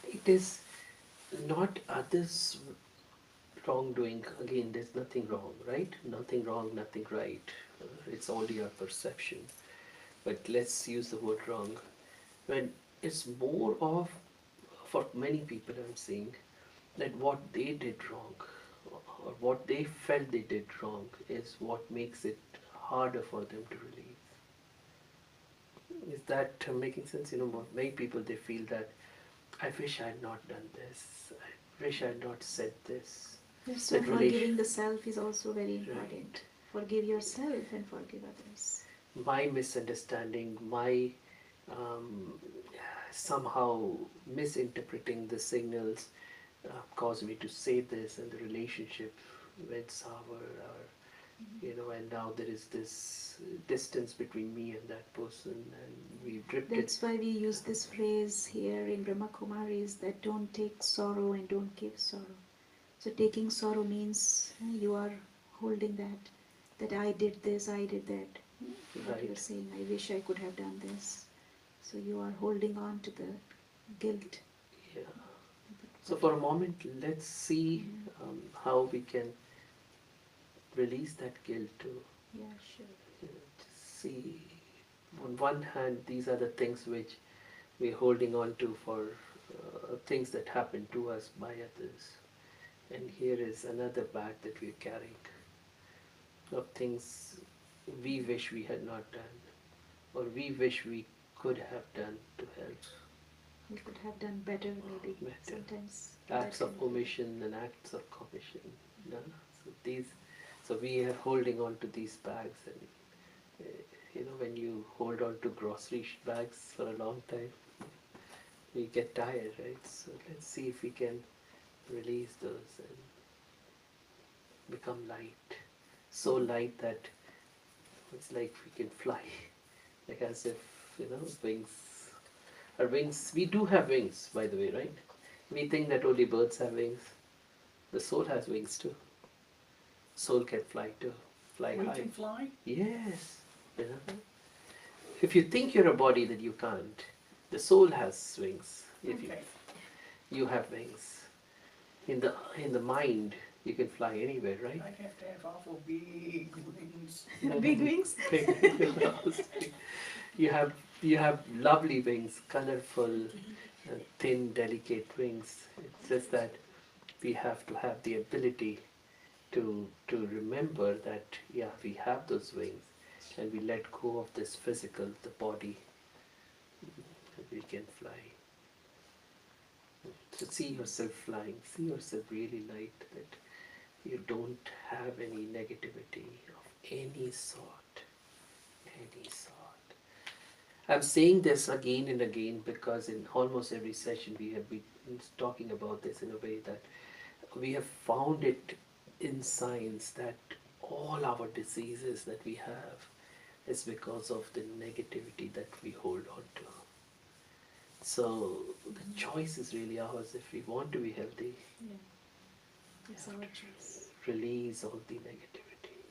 it is not others' wrongdoing. Again, there's nothing wrong, right? Nothing wrong, nothing right. It's only your perception. But let's use the word wrong. When it's more of, for many people I'm seeing, that what they did wrong or what they felt they did wrong is what makes it harder for them to release. Is that making sense? Many people, they feel that I wish I had not done this. I wish I had not said this. yes, so That relation- forgiving the self is also very important. Right. Forgive yourself and forgive others. My misunderstanding, my somehow misinterpreting the signals caused me to say this, and the relationship went sour, or and now there is this distance between me and that person, and we've drifted. That's why we use this phrase here in Brahma Kumaris, that don't take sorrow and don't give sorrow. So taking sorrow means you are holding that I did this, I did that. What Right. you're saying, I wish I could have done this. So you are holding on to the guilt. Yeah. So for a moment, let's see how we can release that guilt to Yeah, sure. just see on one hand, these are the things which we're holding on to for things that happen to us by others. And here is another bag that we're carrying of things we wish we had not done, or we wish we could have done to help. We could have done better, maybe Better. sometimes. Acts of omission and acts of commission. No? So we are holding on to these bags, and when you hold on to grocery bags for a long time, we get tired, right? So let's see if we can release those and become light. So light that it's like we can fly, like as if, wings. Our wings, we do have wings, by the way, right? We think that only birds have wings. The soul has wings too. Soul can fly too, fly We high. can fly? Yes. If you think you're a body, that you can't. The soul has wings. If Okay. you have wings. In the mind, you can fly anywhere, right? I'd have to have awful big wings. Big wings? You have lovely wings, colorful, thin, delicate wings. It's just that we have to have the ability to remember that, we have those wings, and we let go of this physical, the body, and we can fly. So see yourself flying, see yourself really light, that you don't have any negativity of any sort, any sort. I'm saying this again and again because in almost every session we have been talking about this in a way that we have found it in science that all our diseases that we have is because of the negativity that we hold on to. So the choice is really ours. If we want to be healthy, It's our choice. release all the negativity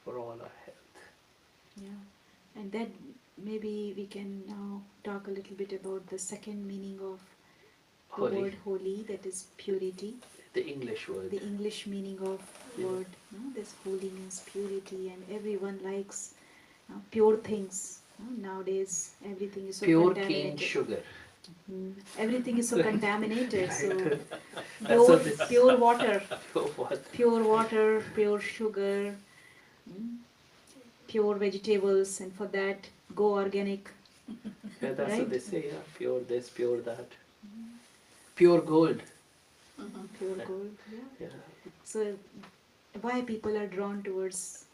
for all our health. Yeah. And then maybe we can now talk a little bit about the second meaning of the Holi, word holy, that is purity. the English word. The English meaning of word, this holy means purity, and everyone likes pure things. Nowadays, everything is so Pure contaminated. cane sugar. Everything is so contaminated. So That's what this pure water, what? pure water, pure sugar, pure vegetables, and for that go organic. Yeah, that's Right? what they say. Yeah, pure this, pure that. Pure gold. Pure gold. Yeah. Yeah. So why people are drawn towards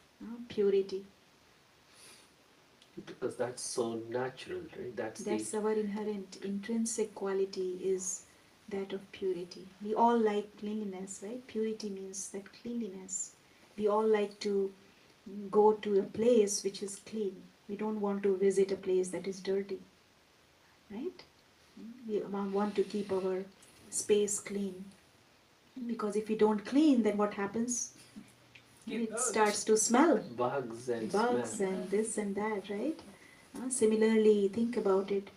purity? Because that's so natural, right? That's our inherent, intrinsic quality is that of purity. We all like cleanliness, right? Purity means that cleanliness. We all like to go to a place which is clean. We don't want to visit a place that is dirty, right? We want to keep our space clean. Because if we don't clean, then what happens? It starts to smell. bugs and Bugs smell. and this and that, right? Similarly, think about it,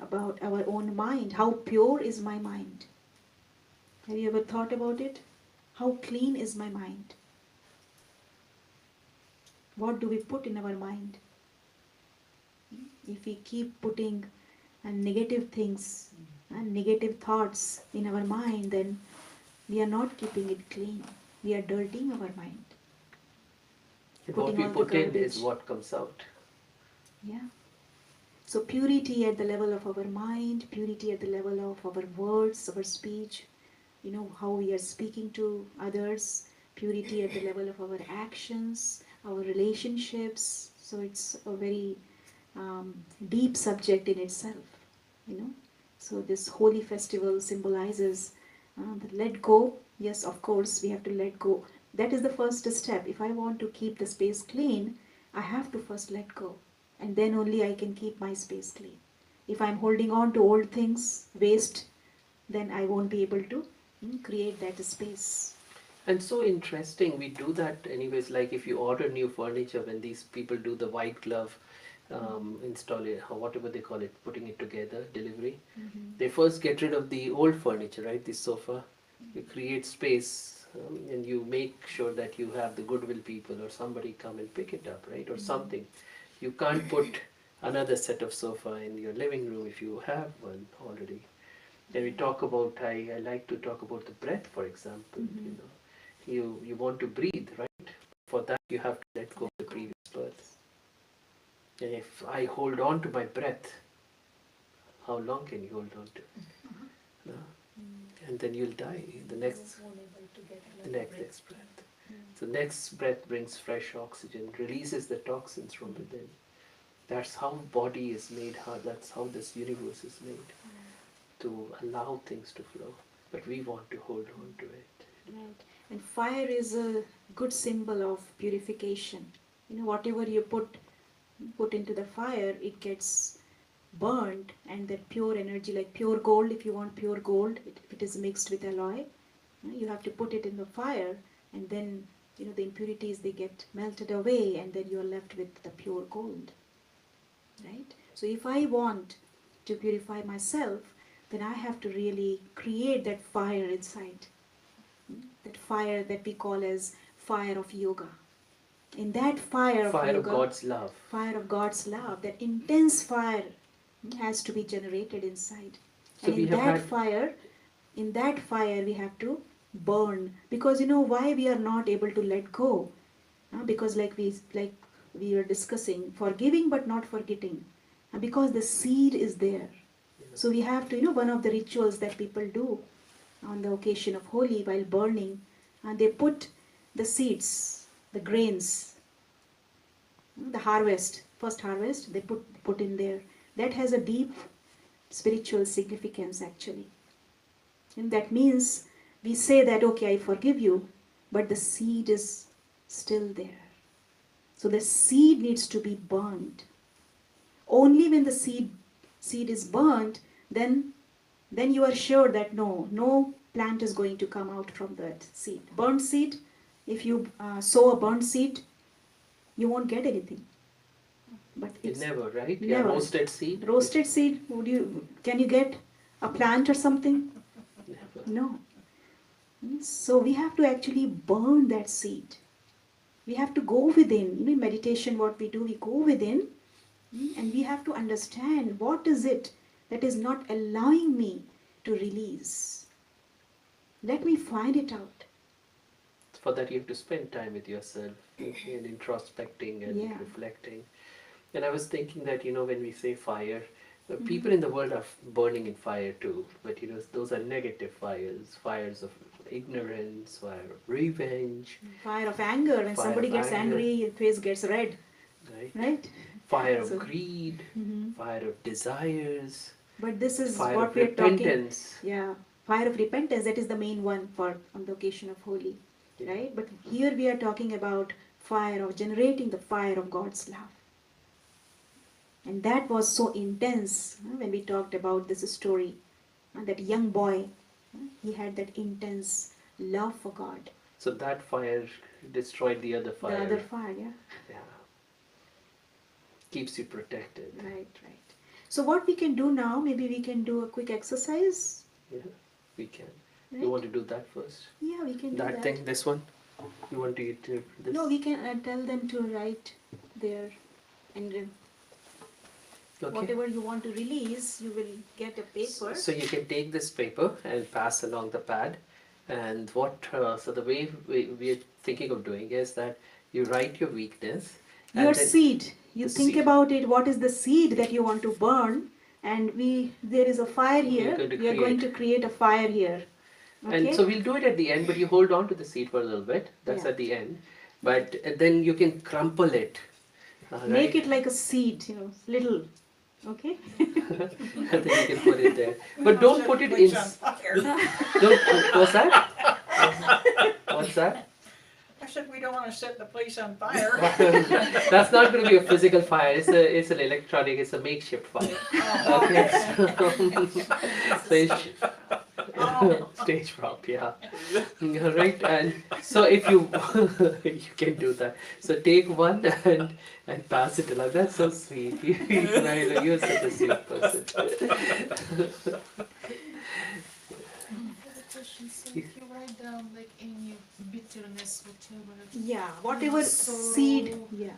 about our own mind. How pure is my mind? Have you ever thought about it? How clean is my mind? What do we put in our mind? If we keep putting negative things and negative thoughts in our mind, then we are not keeping it clean. We are dirtying our mind. And what we all the put in garbage. is what comes out. Yeah. So purity at the level of our mind, purity at the level of our words, our speech, how we are speaking to others, purity at the level of our actions, our relationships. So it's a very deep subject in itself. So this holy festival symbolizes the let go. Yes, of course, we have to let go. That is the first step. If I want to keep the space clean, I have to first let go. And then only I can keep my space clean. If I'm holding on to old things, waste, then I won't be able to create that space. And so interesting, we do that anyways, like if you order new furniture, when these people do the white glove install it, or whatever they call it, putting it together, delivery, they first get rid of the old furniture, right, the sofa, you create space, and you make sure that you have the goodwill people or somebody come and pick it up, right, or something. You can't put another set of sofa in your living room if you have one already. And we talk about, I like to talk about the breath, for example. You know, you want to breathe, right? For that you have to let go of the previous births. And if I hold on to my breath, how long can you hold on to it? No? And then you'll die. The next breath. So next breath brings fresh oxygen, releases the toxins from within. That's how body is made. That's how this universe is made, to allow things to flow. But we want to hold on to it. Right. And fire is a good symbol of purification. You know, whatever you put into the fire, it gets burned, and that pure energy, like pure gold, if you want pure gold, if it is mixed with alloy, you have to put it in the fire, and then the impurities, they get melted away, and then you are left with the pure gold. Right? So if I want to purify myself, then I have to really create that fire inside. That fire that we call as fire of yoga. In that fire of yoga, God's love. Fire of God's love, that intense fire has to be generated inside. So and in that fire we have to burn. Because why we are not able to let go? Because like we were discussing, forgiving but not forgetting. Because the seed is there. So we have to, one of the rituals that people do on the occasion of Holi, while burning, and they put the seeds, the grains, the first harvest, they put in there. That has a deep spiritual significance actually. And that means we say that, okay, I forgive you, but the seed is still there. So the seed needs to be burned. Only when the seed is burnt, then you are sure that no plant is going to come out from that seed. Burnt seed, if you sow a burnt seed, you won't get anything. But it's never, right? Never. Yeah, roasted seed. Roasted seed, can you get a plant or something? Never. No. So we have to actually burn that seed. We have to go within. In meditation, what we do, we go within, and we have to understand what is it that is not allowing me to release. Let me find it out. For that you have to spend time with yourself and introspecting and reflecting. And I was thinking that, when we say fire, people in the world are burning in fire too. But, those are negative fires. Fires of ignorance, fire of revenge. Fire of anger. When somebody gets angry, your face gets red. Right? Fire of greed. Fire of desires. But this is fire what of we are talking. repentance. Yeah. Fire of repentance, that is the main one on the occasion of Holi. Right? But here we are talking about fire of generating the fire of God's love. And that was so intense when we talked about this story. That young boy, he had that intense love for God. So that fire destroyed the other fire. The other fire, Yeah. Keeps you protected. Right. So what we can do now, maybe we can do a quick exercise. Yeah, we can. Right? You want to do that first? Yeah, we can do That that. thing, this one? You want to do this? No, we can tell them to write there, and whatever you want to release, you will get a paper. So you can take this paper and pass along the pad. And so the way we are thinking of doing is that you write your weakness. Your seed. You think about it, what is the seed that you want to burn? And there is a fire here. We are going to create a fire here. Okay? And so we'll do it at the end, but you hold on to the seed for a little bit. That's at the end. But then you can crumple it. Make it like a seed, little. Okay? And then you can put it there. But don't put it in. What's that? What's that? I said we don't want to set the place on fire. That's not going to be a physical fire. It's an electronic. It's a makeshift fire. Okay. Stage prop, yeah. Right. And so if you can do that. So take one and pass it along. That's so sweet. You're such a sweet person. So if you write down like any bitterness, whatever. Yeah, whatever seed. Yeah.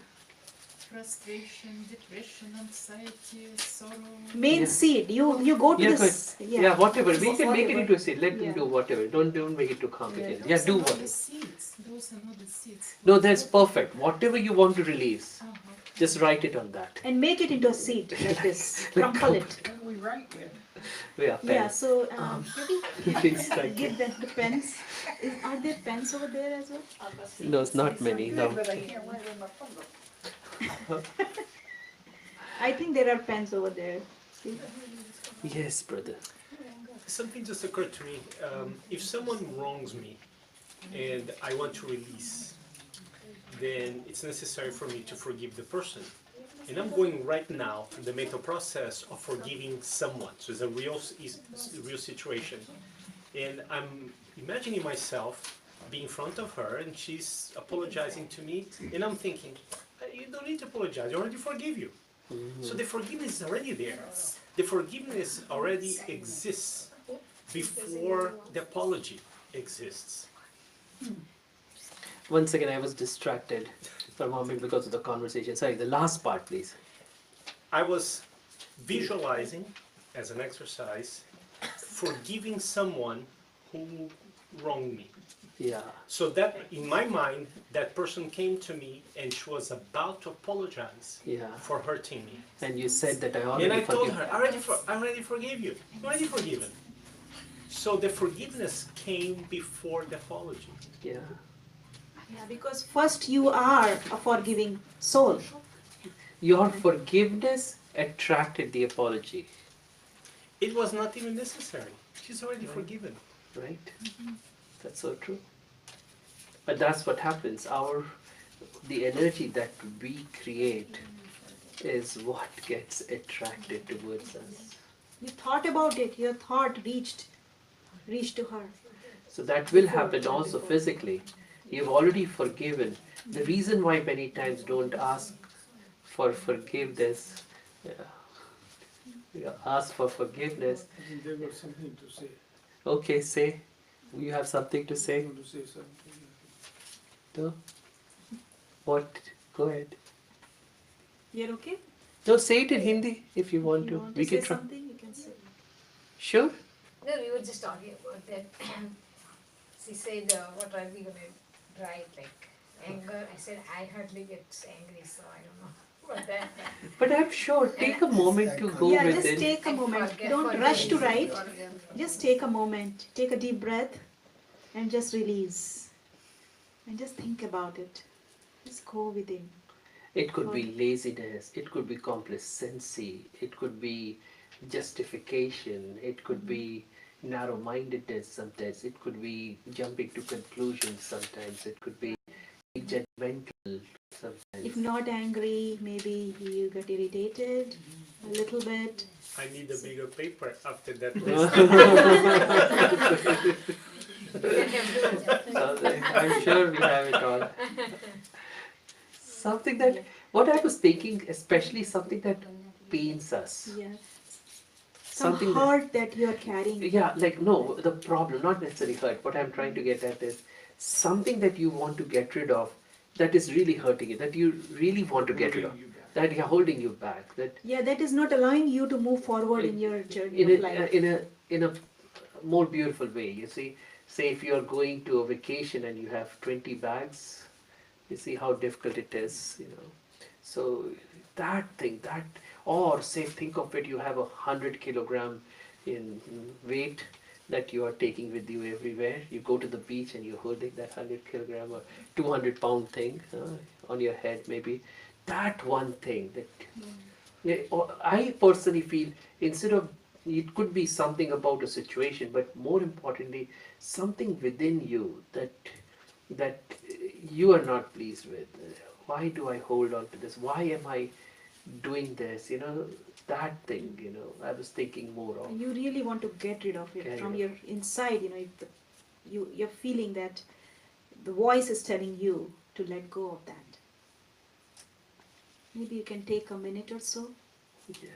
frustration, depression, anxiety, sorrow. Main Yeah. seed. You go to Yeah, this. Yeah, whatever. We can make it Whatever. into a seed. Let them Yeah. do whatever. Don't make it too complicated. Yeah, Those do are not whatever. the seeds. Those are not the seeds. No, that's perfect. Whatever you want to release, Uh-huh. just write it on that. And make it into a seed like this. Crumple it. What do we write with? Yeah, Yeah. pen. So Please thank you. give them the pens. Are there pens over there as well? No, it's not many. No. But I can't write with my finger. I think there are pens over there. See? Yes, brother. Something just occurred to me. If someone wrongs me and I want to release, then it's necessary for me to forgive the person. And I'm going right now through the mental process of forgiving someone. So it's a real situation. And I'm imagining myself being in front of her and she's apologizing to me. And I'm thinking, you don't need to apologize. I already forgive you. So the forgiveness is already there. The forgiveness already exists before the apology exists. Once again, I was distracted for a moment because of the conversation. Sorry, the last part, please. I was visualizing as an exercise forgiving someone who wronged me. Yeah. So that in my mind, that person came to me and she was about to apologize Yeah. for hurting me. And you said that I already And I told forgive. her, I already forgave you. You already forgiven. So the forgiveness came before the apology. Yeah. Yeah, because first you are a forgiving soul. Your forgiveness attracted the apology, It was not even necessary. She's already forgiven. right? That's so true. But that's what happens. The energy that we create is what gets attracted towards us. You thought about it. Your thought reached to her. So that will happen also physically. You've already forgiven. The reason why many times don't ask for forgiveness, ask for forgiveness. I think there was something to say. Okay, say. You have something to I say? want to say something. No? What? Go ahead. You're okay? No, say it in Hindi if you want You to. want We to say can try. something? You can say. Sure? No, we were just talking about that. She said, what are we going to write? Like anger. I said, I hardly get angry, so I don't know. But then, But I'm sure, take a moment to go Yeah, just within. take a moment. Don't rush to write. Just take a moment. Take a deep breath and just release. And just think about it. Just go within. It could be laziness, it could be complacency, it could be justification, it could be narrow-mindedness sometimes, it could be jumping to conclusions sometimes, it could be judgmental sometimes. If not angry, maybe you get irritated a little bit. I need a bigger paper after that I'm sure we have it all. Something that, what I was thinking, especially something that pains us. Yeah. Some Something that, hurt that you are carrying. yeah, like no, the problem, not necessarily hurt. What I'm trying to get at is something that you want to get rid of that is really hurting you, that you really want to get rid of, that you're holding you back, that Yeah, that is not allowing you to move forward in your journey in of a, life. in a more beautiful way. You see, say if you're going to a vacation and you have 20 bags, you see how difficult it is, you know. So that thing, or say think of it, you have 100 kilogram in weight that you are taking with you everywhere. You go to the beach and you're holding that 100 kilogram or 200 pound thing on your head maybe. That one thing that or I personally feel, instead of, it could be something about a situation, but more importantly, something within you that you are not pleased with. Why do I hold on to this? Why am I doing this? You know, that thing, you know, I was thinking more of. You really want to get rid of it Get from rid your inside. You know, if you're feeling that the voice is telling you to let go of that. Maybe you can take a minute or so. Yeah.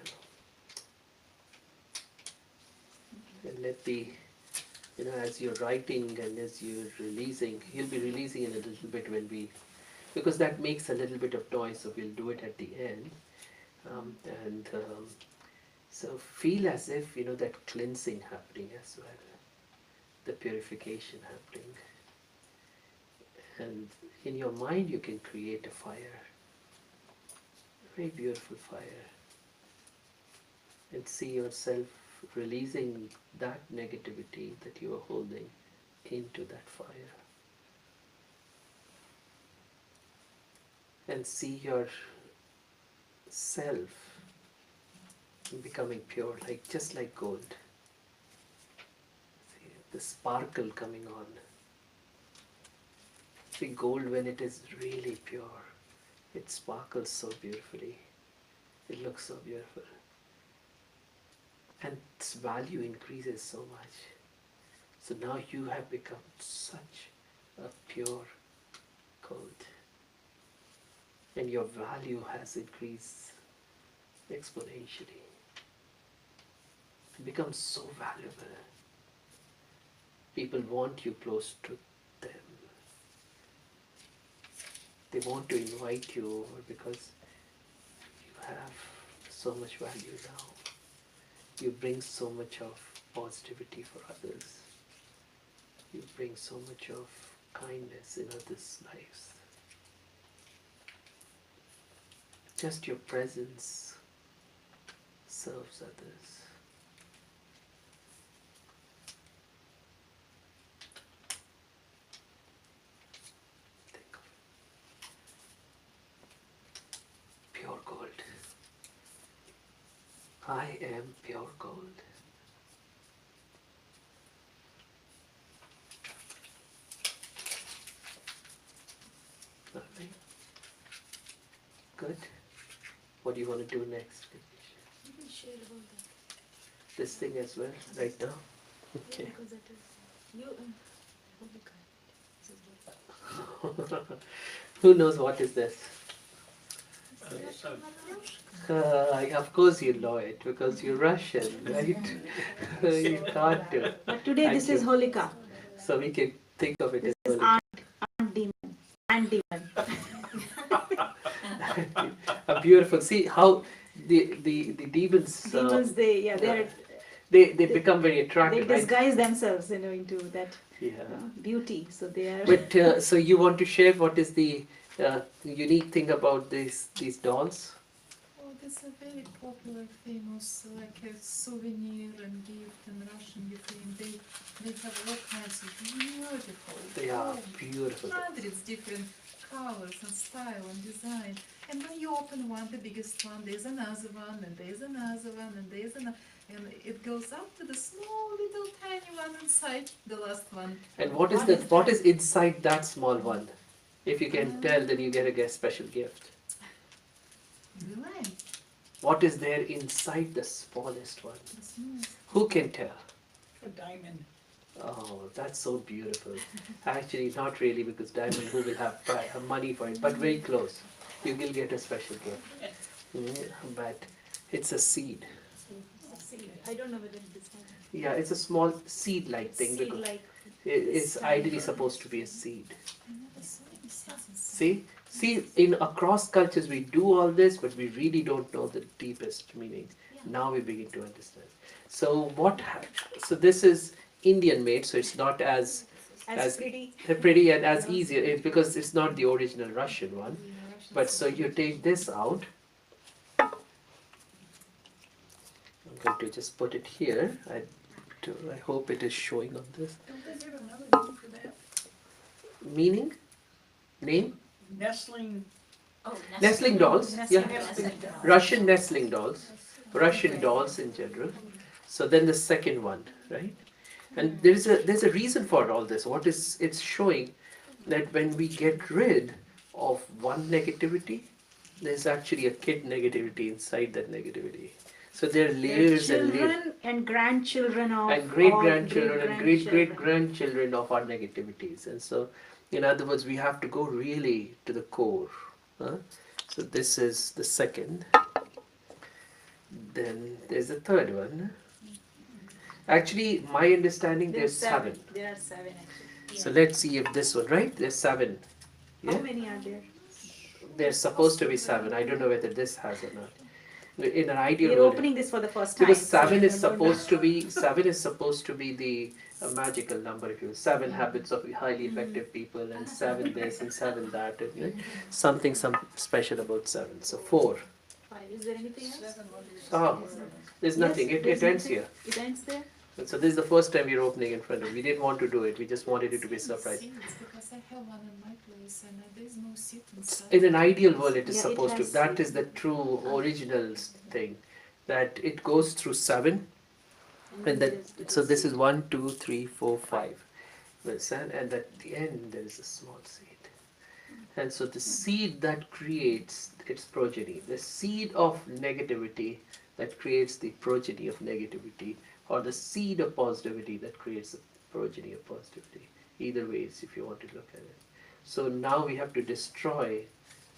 And let the, you know, as you're writing and as you're releasing, you'll be releasing in a little bit when we because that makes a little bit of noise, so we'll do it at the end. And so feel as if, that cleansing happening as well, the purification happening. And in your mind you can create a fire, a very beautiful fire, and see yourself releasing that negativity that you are holding into that fire. And see your self becoming pure, just like gold. See the sparkle coming on. See, gold, when it is really pure, it sparkles so beautifully. It looks so beautiful. And its value increases so much. So now you have become such a pure gold. And your value has increased exponentially. It becomes so valuable. People want you close to them. They want to invite you over because you have so much value now. You bring so much of positivity for others. You bring so much of kindness in others' lives. Just your presence serves others. Think of pure gold. I am pure gold. Lovely. Good. What do you want to do next? You can share about that. This thing as well, right now? Okay. Because that is you. Holy God. Who knows what is this? Of course you know it because you're Russian, right? You can't do it. But today this is Holika. So we can think of it This as is Holika. Aunt Demon. Aunt Demon. A beautiful. See how the demons. Demons, they They become very they attractive, right? disguise themselves, into that Yeah. beauty. So they are. But so you want to share what is the unique thing about these dolls? Oh, that's a very popular, famous, like a souvenir and gift in Russian, Ukraine. They have all kinds of beautiful, They are beautiful. hundreds different colors and style and design. And when you open one, the biggest one, there's another one, and there's another one, and there's another, and it goes up to the small little tiny one inside the last one. And what is what is inside that small one? If you can tell, then you get a special gift. The line, What is there inside the smallest one? the small. Who can tell? A diamond. Oh, that's so beautiful. Actually, not really, because diamond, who will have money for it, but very close. You will get a special gift. But it's a seed. I don't know whether it is. Yeah, it's a small seed-like thing. Seed Because like. it's ideally supposed to be a seed. I never saw any sense. See, in across cultures we do all this, but we really don't know the deepest meaning. Now we begin to understand. So so this is Indian made, so it's not as pretty and as easy. It's because it's not the original Russian one. But so you take this out. I'm going to just put it here. I hope it is showing on this. Don't they have another name for that? Meaning? Name? Nestling. Oh, Nestling dolls. Nestling Yeah. dolls. Russian nestling dolls. Russian dolls in general. So then the second one, right? And there's a reason for all this. What is it's showing that when we get rid of one negativity, there's actually a kid negativity inside that negativity. So there are layers and layers. Children and grandchildren of. And great grandchildren and great great-grandchildren. great grandchildren of our negativities. And so, in other words, we have to go really to the core. So this is the second. Then there's the third one. Actually, my understanding there's seven. There are 7 actually. So let's see if this one, right? There's 7. How Yeah? many are there? There's supposed to be 7. I don't know whether this has or not. In an ideal We're world, opening this for the first time. because so 7 we is don't know. supposed to be 7 is supposed to be the magical number. If you 7 habits of highly effective people, and 7 this and 7 that, and, something special about 7. So 4. 5. Is there anything else? Oh, there's nothing. Yes, It there's ends nothing. here. It ends there. And so this is the first time we're opening in front of. We didn't want to do it. We just wanted it to be a surprise. Seeds, because I have one in my place and there's no seed inside. In an ideal world, it is Yeah, it supposed to. has- That is the true original thing. That it goes through 7, and there that is- so this is 1, 2, 3, 4, 5. And at the end there is a small seed. And so the seed that creates its progeny, the seed of negativity that creates the progeny of negativity, or the seed of positivity that creates the progeny of positivity. Either ways, if you want to look at it. So now we have to destroy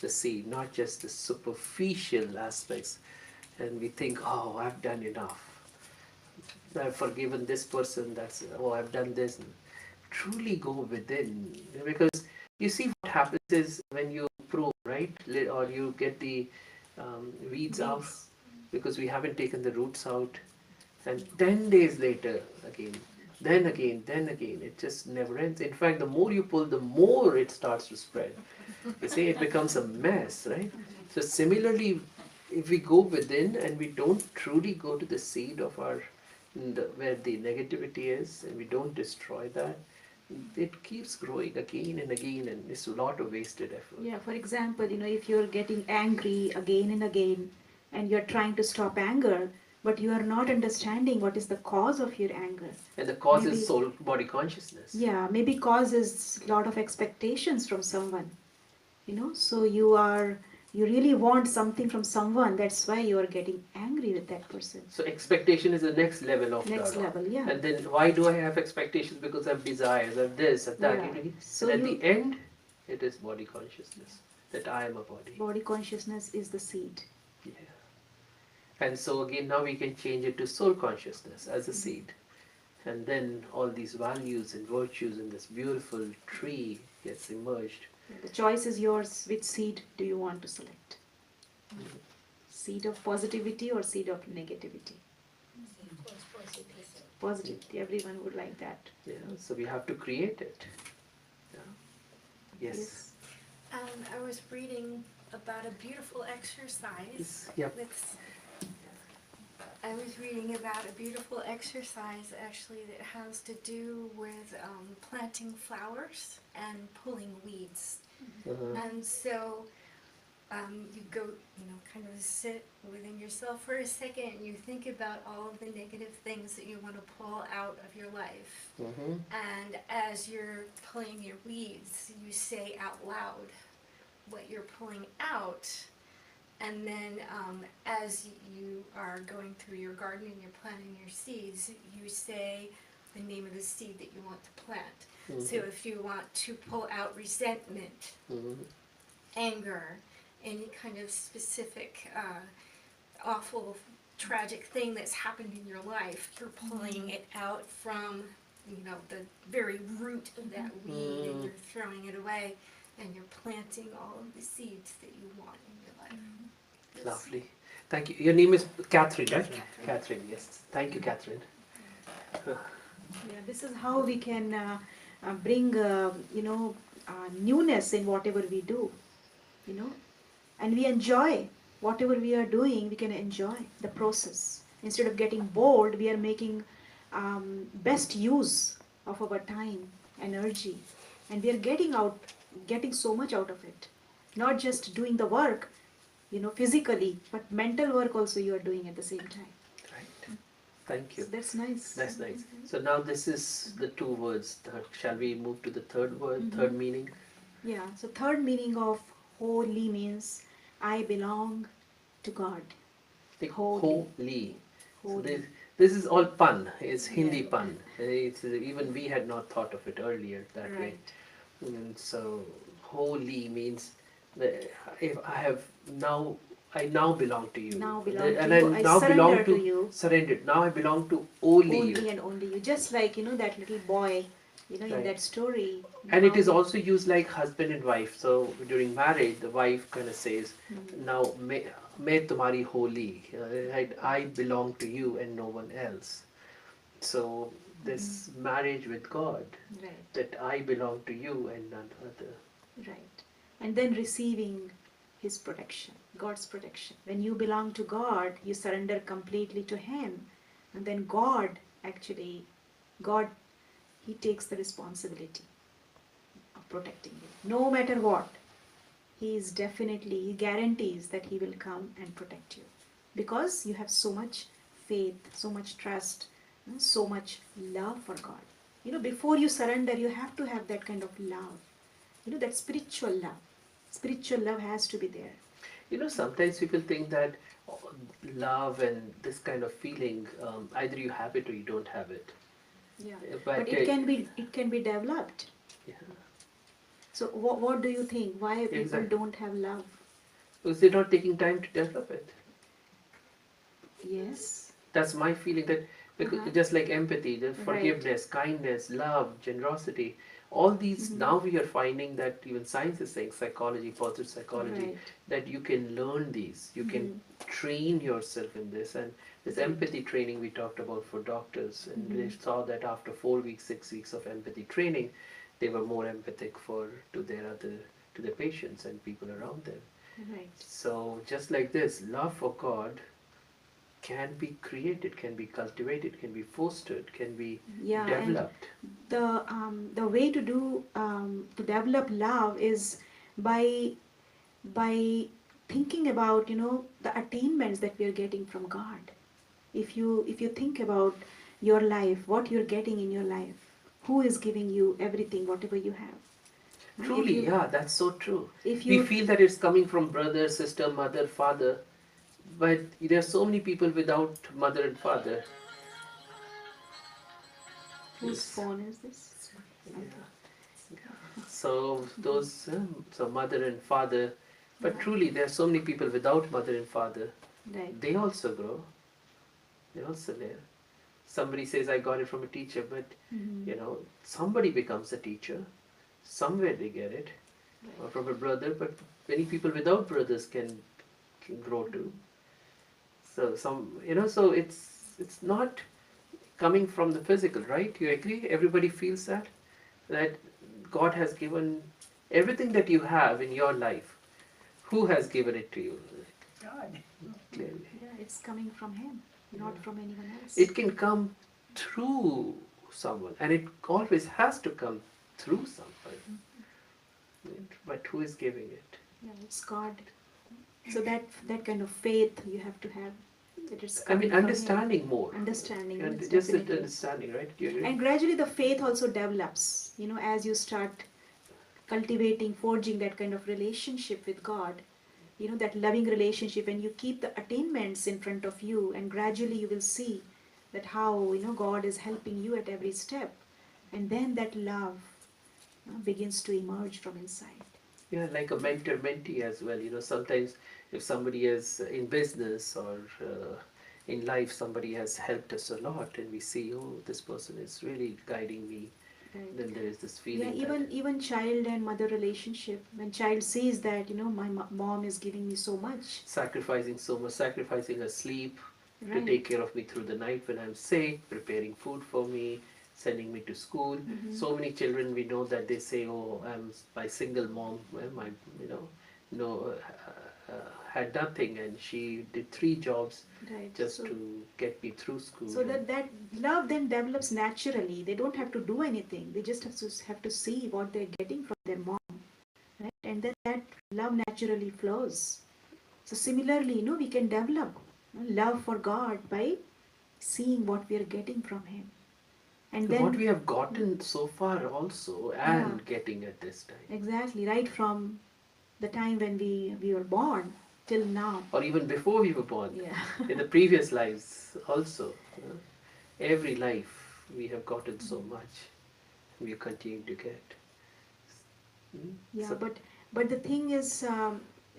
the seed, not just the superficial aspects. And we think, oh, I've done enough. I've forgiven this person, I've done this. Truly go within. Because you see what happens is when you prune, right? Or you get the weeds out, because we haven't taken the roots out. And 10 days later, again, then again, it just never ends. In fact, the more you pull, the more it starts to spread. You see, it becomes a mess, right? So similarly, if we go within and we don't truly go to the seed of where the negativity is, and we don't destroy that, it keeps growing again and again, and it's a lot of wasted effort. Yeah, for example, if you're getting angry again and again, and you're trying to stop anger, but you are not understanding what is the cause of your anger. And the cause Maybe- is soul body consciousness. Yeah, maybe cause is a lot of expectations from someone. So you really want something from someone. That's why you are getting angry with that person. So expectation is the next level of Next the, level, yeah. And then why do I have expectations? Because I have desires, I have this, I have that. Yeah. So and at you- the end, it is body consciousness, that I am a body. Body consciousness is the seed. Yeah. And so again, now we can change it to soul consciousness as a seed. And then all these values and virtues in this beautiful tree gets emerged. The choice is yours. Which seed do you want to select? Seed of positivity or seed of negativity? Of course, positive. Positivity. Everyone would like that. Yeah. So we have to create it. Yeah. Yes. I was reading about a beautiful exercise. Yep. I was reading about a beautiful exercise actually that has to do with planting flowers and pulling weeds. Uh-huh. And so you go, kind of sit within yourself for a second and you think about all of the negative things that you want to pull out of your life. Mm-hmm. And as you're pulling your weeds, you say out loud what you're pulling out. And then as you are going through your garden and you're planting your seeds, you say the name of the seed that you want to plant. Mm-hmm. So if you want to pull out resentment, Mm-hmm. anger, any kind of specific awful, tragic thing that's happened in your life, you're pulling it out from, the very root of that weed, and you're throwing it away, and you're planting all of the seeds that you want in your life. Lovely. Thank you. Your name is Catherine, right? Catherine, yes. Thank you, Catherine. Yeah, this is how we can bring, newness in whatever we do, and we enjoy whatever we are doing. We can enjoy the process. Instead of getting bored, we are making best use of our time, energy, and we are getting so much out of it. Not just doing the work, physically, but mental work also you are doing at the same time. Right. Thank you. So that's nice. That's nice. So now this is the 2 words. Shall we move to the third word, third meaning? Yeah, so third meaning of holy means I belong to God. Think Holy. holy. So Holy. this is all pun. It's Hindi pun. Even we had not thought of it earlier that way. Right. And so holy means that if I now belong to you. Now belong and to you. I now belong surrender to you. Surrendered. Now I belong to only you. Only and only you. Just like, that little boy in Right. that story. And it is how- also used like husband and wife. So during marriage, the wife kind of says, now मैं तुम्हारी holy, right? I belong to you and no one else. So this marriage with God, Right, that I belong to you and none other. right. And then receiving His protection, God's protection. When you belong to God, you surrender completely to Him. And then God, He takes the responsibility of protecting you. No matter what, He guarantees that He will come and protect you. Because you have so much faith, so much trust, so much love for God. Before you surrender, you have to have that kind of love. That spiritual love. Spiritual love has to be there. Sometimes people think that love and this kind of feeling, either you have it or you don't have it. Yeah. But, But it can be developed. yeah, So what do you think? Why people Exactly. don't have love? because they're not taking time to develop it. Yes. That's my feeling, that because Uh-huh. just like empathy, the Right. forgiveness, kindness, love, generosity, all these Mhm. now we are finding that even science is saying, psychology, positive psychology, Right. that you can learn these, you can train yourself in this. And this Right. empathy training we talked about for doctors, and they Mhm. saw that after 4 weeks, 6 weeks of empathy training, they were more empathic to their patients and people around them. Right. So just like this, love for God can be created, can be cultivated, can be fostered, can be Yeah, and developed. the way to develop love is by thinking about the attainments that we are getting from God. If you think about your life, what you're getting in your life, who is giving you everything, whatever you have. Truly, yeah, that's so true. If We you feel that it's coming from brother, sister, mother, father, but there are so many people without mother and father. whose Yes. phone is this? Yeah. So so mother and father, but Right. truly there are so many people without mother and father. Right. They also grow. They also live. Somebody says I got it from a teacher, but Mhm. somebody becomes a teacher. Somewhere they get it, or Right. from a brother. But many people without brothers can grow too. So so it's not coming from the physical, right? You agree? Everybody feels that God has given everything that you have in your life. Who has given it to you? God. Clearly, Yeah, it's coming from Him, not Yeah. from anyone else. it can come through someone, and it always has to come through someone. Right? But who is giving it? Yeah, it's God. So that kind of faith you have to have, that it's I coming mean, from understanding more, Him. Understanding, and yes, just that definitely. understanding, right? Do you agree? And gradually the faith also develops. As you start cultivating, forging that kind of relationship with God. That loving relationship, and you keep the attainments in front of you, and gradually you will see that how God is helping you at every step, and then that love begins to emerge from inside. Yeah, like a mentor mentee as well. Sometimes if somebody is in business or in life, somebody has helped us a lot, and we see, oh, this person is really guiding me. Right. Then there is this Yeah, feeling even child and mother relationship. When child sees that my mom is giving me so much, sacrificing so much, sacrificing her sleep to right? take care of me through the night when I'm sick, preparing food for me, sending me to school. Mhm. So many children we know that they say, "Oh, I'm my single mom. Well, my no had nothing, and she did 3 jobs Right. just So to get me through school." so that love then develops naturally. They don't have to do anything. They just have to see what they're getting from their mom, right? And then that love naturally flows. So similarly, we can develop love for God by seeing what we are getting from Him, and And what then we have gotten so far also, yeah, and getting at this time, exactly, right from the time when we were born till now. or even before we were born, Yeah. in the previous lives also. Every life we have gotten so much, we continue to get. Mm. Yeah, So, but the thing is,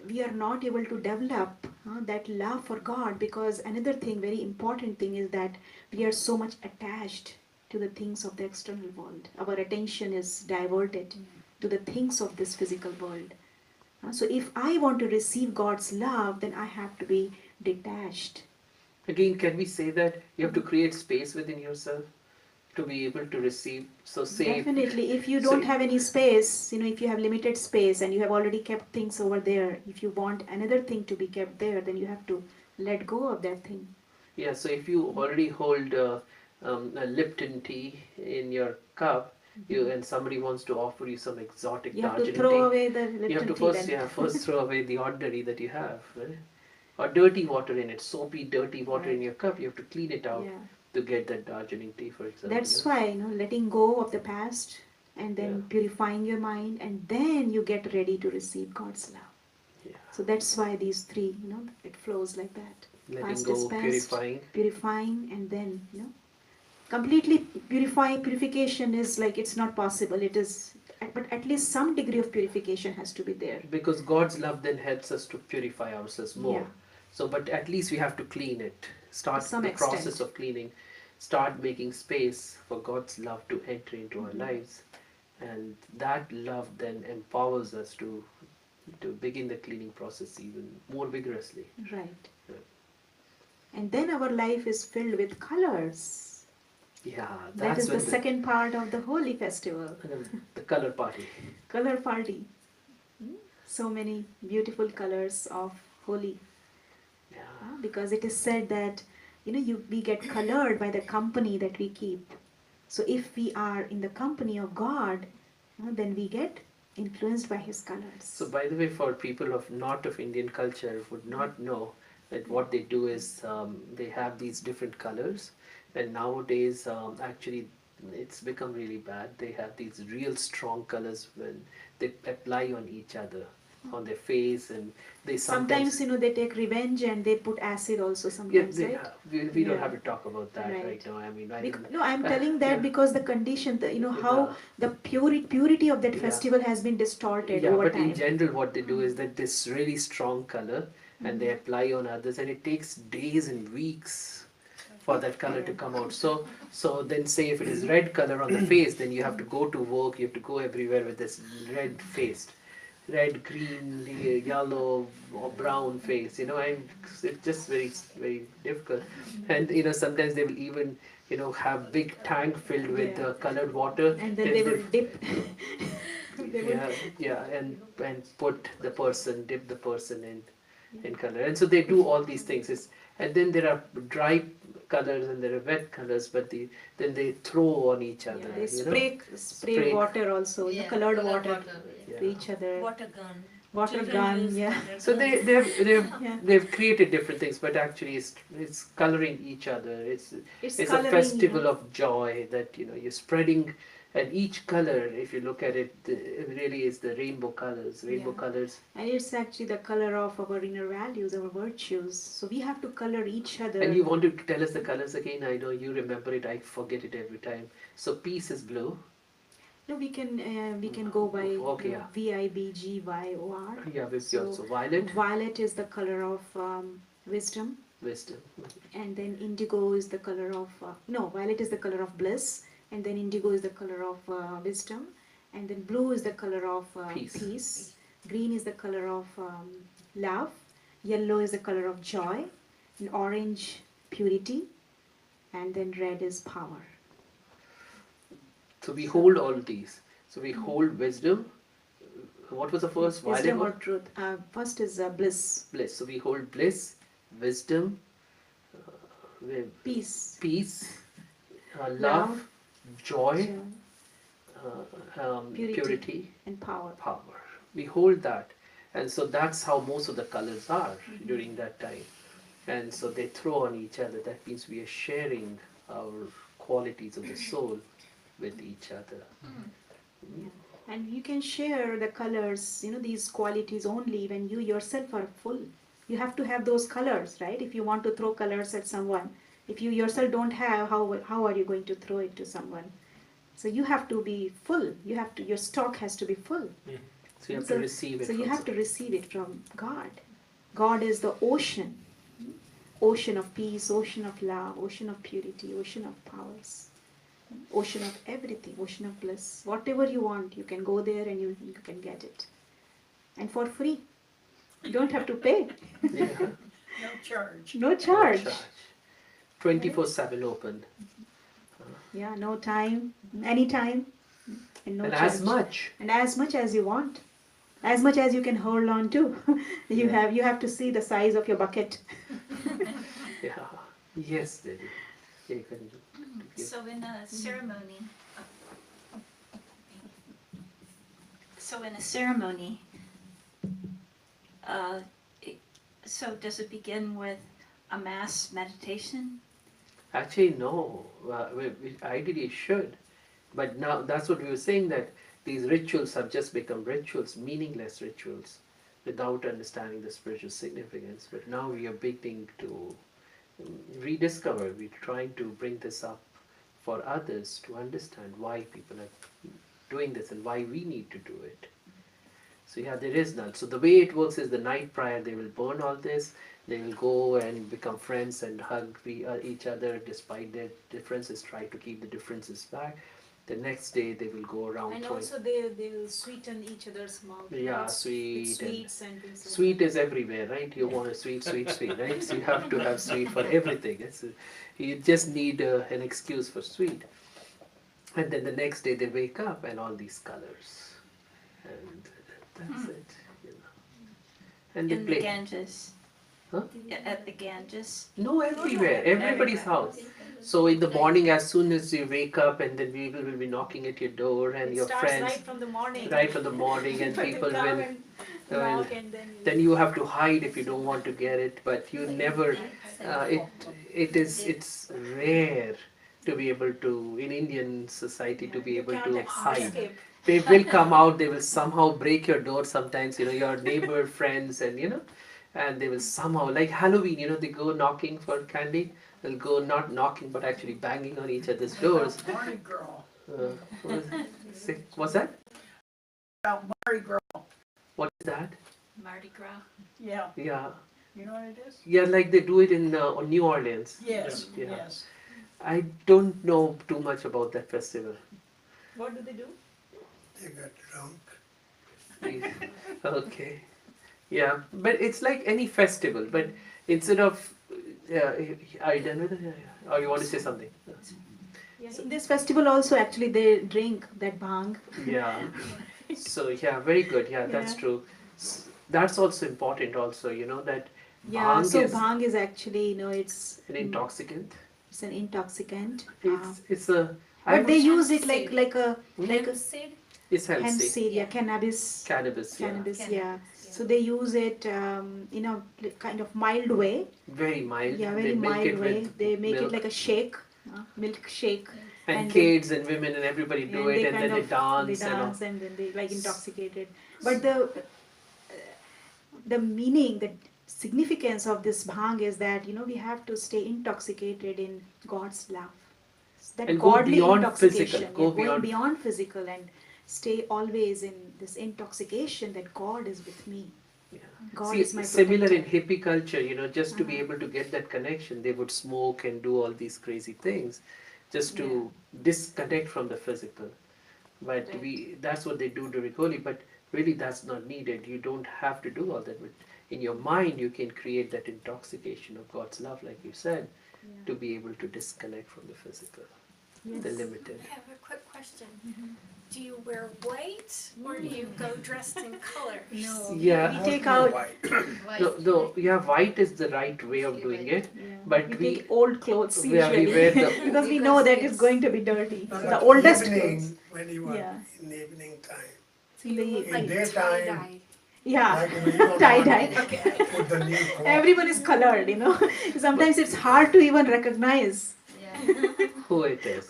we are not able to develop that love for God, because another thing, very important thing, is that we are so much attached to the things of the external world. Our attention is diverted to the things of this physical world. So if I want to receive God's love, then I have to be detached. Again, can we say that you have to create space within yourself to be able to receive? So say, Definitely, if you so- don't have any space, if you have limited space and you have already kept things over there, if you want another thing to be kept there, then you have to let go of that thing. yeah, so if you already hold a Lipton tea in your cup, and somebody wants to offer you some exotic You have to Darjeeling throw tea, away the you have Lipton to tea first, then. first throw away the ordinary that you have, right? Or dirty water in it, soapy, dirty water in Right. your cup. You have to clean it out Yeah. to get that Darjeeling tea, for example. That's why, letting go of the past and then Yeah. purifying your mind, and then you get ready to receive God's love. Yeah. So that's why these three, it flows like that. Letting Past go, is past, purifying. and then, completely purification is like it's not possible. It is, but at least some degree of purification has to be there. Because God's love then helps us to purify ourselves more. Yeah. So, but at least we have to clean it. Start To some the extent. process of cleaning. Start making space for God's love to enter into our lives, and that love then empowers us to begin the cleaning process even more vigorously. Right. Yeah. And then our life is filled with colors. Yeah, That that's is the when second part of the Holi festival. the color party. Color party. So many beautiful colors of Holi. Yeah. Because it is said that we get colored by the company that we keep. So if we are in the company of God, then we get influenced by His colors. So, by the way, for people of not of Indian culture would not know that what they do is they have these different colors, and nowadays actually it's become really bad. They have these real strong colors when they apply on each other, on their face, and they Sometimes they take revenge and they put acid also sometimes, yeah, right? we don't Yeah. have to talk about that Right. right now. I mean, No, I'm telling that yeah. because the condition, how Yeah. the purity of that Yeah. festival has been distorted Yeah, over but time. in general, what they do is that this really strong color, and they apply on others, and it takes days and weeks for that color to come out. So then, say if it is red color on the face, then you have to go to work, you have to go everywhere with this red, green, yellow, or brown face, and it's just very, very difficult. And sometimes they will even, have big tank filled with Yeah. colored water. And then they will dip. They will- Yeah, and put the person, dip the person in color, and so they do all these things. And then there are dry colors and there are wet colors, but then they throw on each other. Yeah, they spray Spray. water also, colored water Yeah. to each other. Water gun. Water Children gun, use yeah. water So guns. Yeah. they've created different things, but actually it's coloring each other. It's a coloring, festival of joy that you're spreading, and each color, if you look at it, it really is the rainbow colors. Rainbow Yeah. colors. And it's actually the color of our inner values, our virtues. So we have to color each other. And you want to tell us the colors again? I know you remember it. I forget it every time. So peace is blue. No, we can go by Okay, yeah. VIBGYOR. Yeah, with So, also violet. Violet is the color of wisdom, Wisdom. and then indigo is the color of violet is the color of bliss, and then indigo is the color of wisdom, and then blue is the color of Peace. green is the color of love, yellow is the color of joy, and orange purity, and then red is power. So we hold all these. So we hold wisdom. What was the first? Wisdom Violet. or truth. First is bliss. Bliss. So we hold bliss, wisdom, Peace. peace, love, Love, joy, joy, purity, and power. power. We hold that, and so that's how most of the colors are during that time. And so they throw on each other. That means we are sharing our qualities of the soul with each other. And you can share the colors, these qualities only when you yourself are full. You have to have those colors, right? If you want to throw colors at someone, if you yourself don't have, how are you going to throw it to someone? So you have to be full. Your stock has to be full. So you have to receive it. So you from have to receive it from God. God is the ocean. Ocean of peace, ocean of love, ocean of purity, ocean of powers. ocean of everything, ocean of bliss. Whatever you want, you can go there and you can get it. And for free. You don't have to pay. Yeah. No charge. No charge. 24/7 open. Yeah, no time, anytime, and no And charge. as much. And as much as you want. As much as you can hold on to. You have to see the size of your bucket. Yeah. Yes, Devi. Yeah, you can give. So in a ceremony, it, so does it begin with a mass meditation? Actually, no. Ideally, it should. But now that's what we were saying, that these rituals have just become rituals, meaningless rituals, without understanding the spiritual significance. But now we are beginning to rediscover, we're trying to bring this up for others to understand why people are doing this and why we need to do it. So yeah, there is none. So the way it works is the night prior they will burn all this, they will go and become friends and hug each other despite their differences, try to keep the differences back. The next day they will go around And throwing. also they will sweeten each other's mouth. Yeah, with sweet. sweets and things like Sweet is everywhere, right? You want a sweet, right? So you have to have sweet for everything. You just need an excuse for sweet. And then the next day they wake up and all these colors. And that's it, you know. And they In play. the Ganges? Huh? At the Ganges? No, everywhere, everybody's house. So in the morning, as soon as you wake up, and then people will be knocking at your door, and It your starts friends, right from the morning. right from the morning, and people Come will. and knock and Then you have to hide if you don't want to get it, but you never. It's rare to be able to in Indian society to be able to hide. escape. They will come out. They will somehow break your door. Sometimes your neighbor friends and they will somehow like Halloween. They go knocking for candy. They'll go not knocking but actually banging on each other's doors. Mardi Gras. What's that? About Mardi Gras. What is that? Mardi Gras? Yeah. Yeah. You know what it is? Yeah, like they do it in New Orleans. Yes. Yeah. Yes. I don't know too much about that festival. What do they do? They got drunk. Okay. Yeah, but it's like any festival, but instead of are you done with it? Or you want to say something? Yes. In this festival also actually they drink that bhang. Yeah. So yeah, very good. Yeah, that's Yeah. true. That's also important. Also, that Yeah, bhang so is bhang is actually, it's an intoxicant. it's an intoxicant. It's a. I But they would- use it like a Seed? It's hemp healthy. seed, yeah, cannabis. Cannabis. Yeah. Cannabis, yeah. So they use it in a kind of mild way. Very mild. Yeah, They very milk mild it way. with They make milk. it like a shake, milk shake. And and kids and women and everybody do it, and kind then they of- dance. They and all. dance and then they like intoxicated. But the meaning, the significance of this bhang is that we have to stay intoxicated in God's love. That And go godly beyond intoxication, physical, go going beyond- beyond physical and stay always in this intoxication that God is with me. Yeah. God See, is my similar in protector. hippie culture, just to be able to get that connection, they would smoke and do all these crazy things just to disconnect from the physical. But that's what they do during Holi, but really that's not needed. You don't have to do all that. But in your mind, you can create that intoxication of God's love, like you said, to be able to disconnect from the physical, the limited. I have a quick question. Do you wear white or do you go dressed in colors? No. Yeah. We take out White is the right way of doing it, but we we take old clothes we usually wear the because we know that it's going to be dirty. But The oldest evening, clothes. when you are Yeah. in evening time, So you look In like daytime, tie-dye. Yeah, like when you don't tie-dye. want to put the new clothes. Everyone is colored, Sometimes it's hard to even recognize, who it is.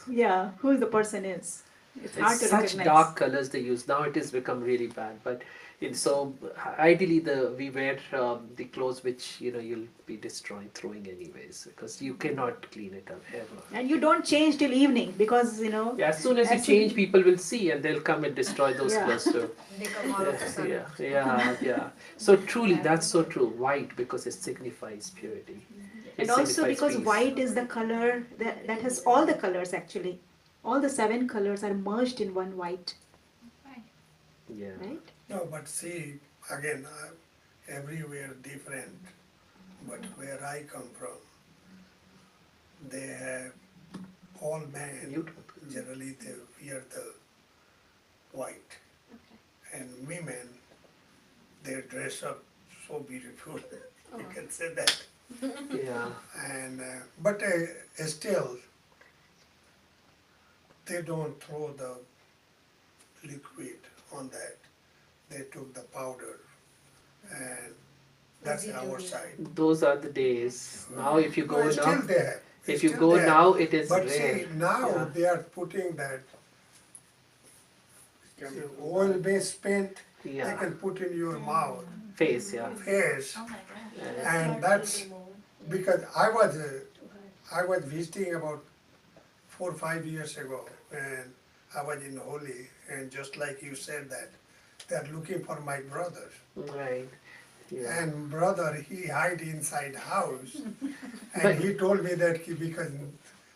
who the person is. It's hard It's to such recognize. dark colors they use. Now it has become really bad. But so ideally we wear the clothes which you'll be destroying, throwing anyways, because you cannot clean it up ever. And you don't change till evening because, Yeah, as soon as you as soon- change, people will see and they'll come and destroy those Yeah. clothes too. They come out of the sun. Yeah. So truly, that's so true. White because it signifies purity. It and also signifies because peace. white is the color that has all the colors actually. all the 7 colors are merged in one white, Right. Yeah. right? No, but see, again, everywhere different, but where I come from, they have, all men, Beautiful. generally they wear the white. And women, they dress up so beautiful, you can say that. Yeah. And, but still, they don't throw the liquid on that. They took the powder, and that's our side. Those are the days. Now, if you go No, still now, there. if you Still go there. now, it is But rare. see, now Yeah. they are putting that oil-based paint. They Yeah. can put in your mouth, Face. Yeah. face, Oh my gosh. and that's because I was visiting about 4 or 5 years ago, and I was in Holi, and just like you said that, they're looking for my brother. Right. Yeah. And brother, he hide inside house, But- and he told me that because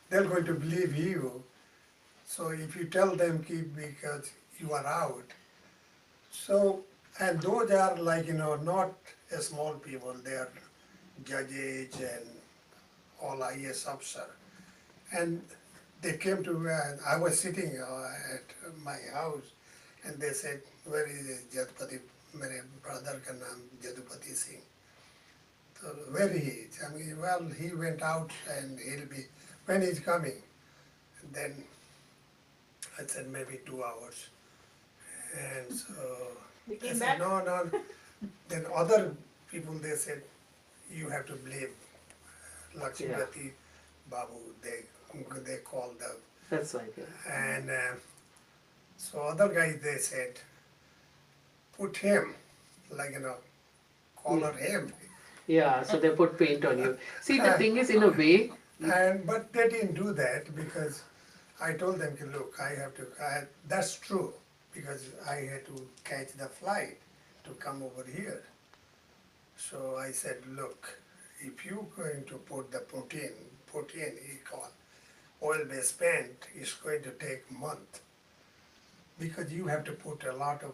they're going to believe you. So if you tell them because you are out. So, and those are like, not a small people, they are judges and all IAS officer. And they came to, I was sitting at my house, and they said, where is Jadupati? My brother ka naam Jadupati Singh. So where he is? I mean, well, he went out and he'll be, when he's coming? Then I said, maybe 2 hours. And so They they came said, back? no. Then other people, they said, you have to believe Lakshmipati Babu, they called the, That's right. Yeah. and so other guys, they said, put him, like, collar him. Yeah. So they put paint on you. See, the thing is, in a way, But they didn't do that because I told them, look, that's true, because I had to catch the flight to come over here. So I said, look, if you're going to put the protein, he called, oil-based paint, it's going to take month. Because you have to put a lot of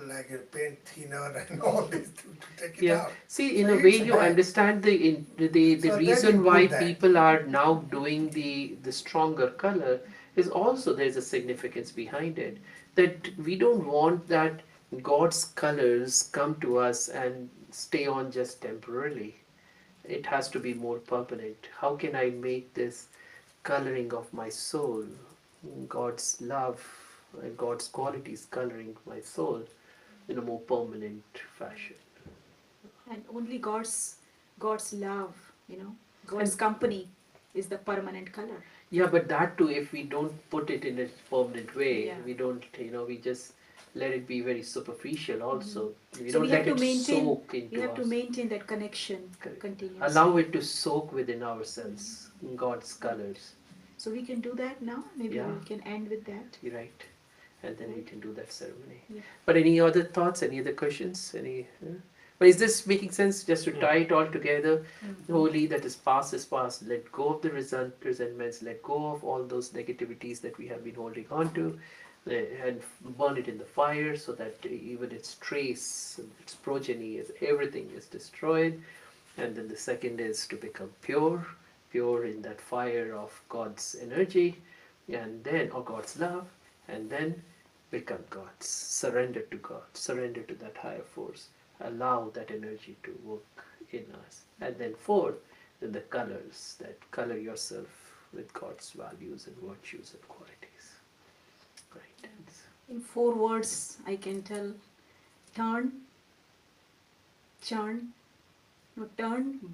like a paint thinner and all this to take it yeah. out. See, in So a way, it's you bad. understand the So they reason didn't why do that. people are now doing the stronger color is also there's a significance behind it. That we don't want that God's colors come to us and stay on just temporarily. It has to be more permanent. How can I make this coloring of my soul, God's love, and God's qualities coloring my soul in a more permanent fashion? And only God's love, God's company is the permanent color. Yeah, but that too, if we don't put it in a permanent way, Yeah. we don't, we just let it be very superficial also. We So don't we let have to it maintain. soak into You have to us. maintain that connection Correct. continuously. Allow it to soak within ourselves, God's colors. So we can do that now. Maybe Yeah. we can end with that. You're right. And then we can do that ceremony. Yeah. But any other thoughts, any other questions? But is this making sense? Just to tie it all together, holy, that is past, let go of the resentments, let go of all those negativities that we have been holding on to, and burn it in the fire so that even its trace, its progeny, everything is destroyed. And then the second is to become pure in that fire of God's energy, and then, or God's love, and then become God's, surrender to God, surrender to that higher force, allow that energy to work in us. And then fourth, then the colors, that color yourself with God's values and virtues and qualities. Right. In 4 words, I can tell: turn, churn,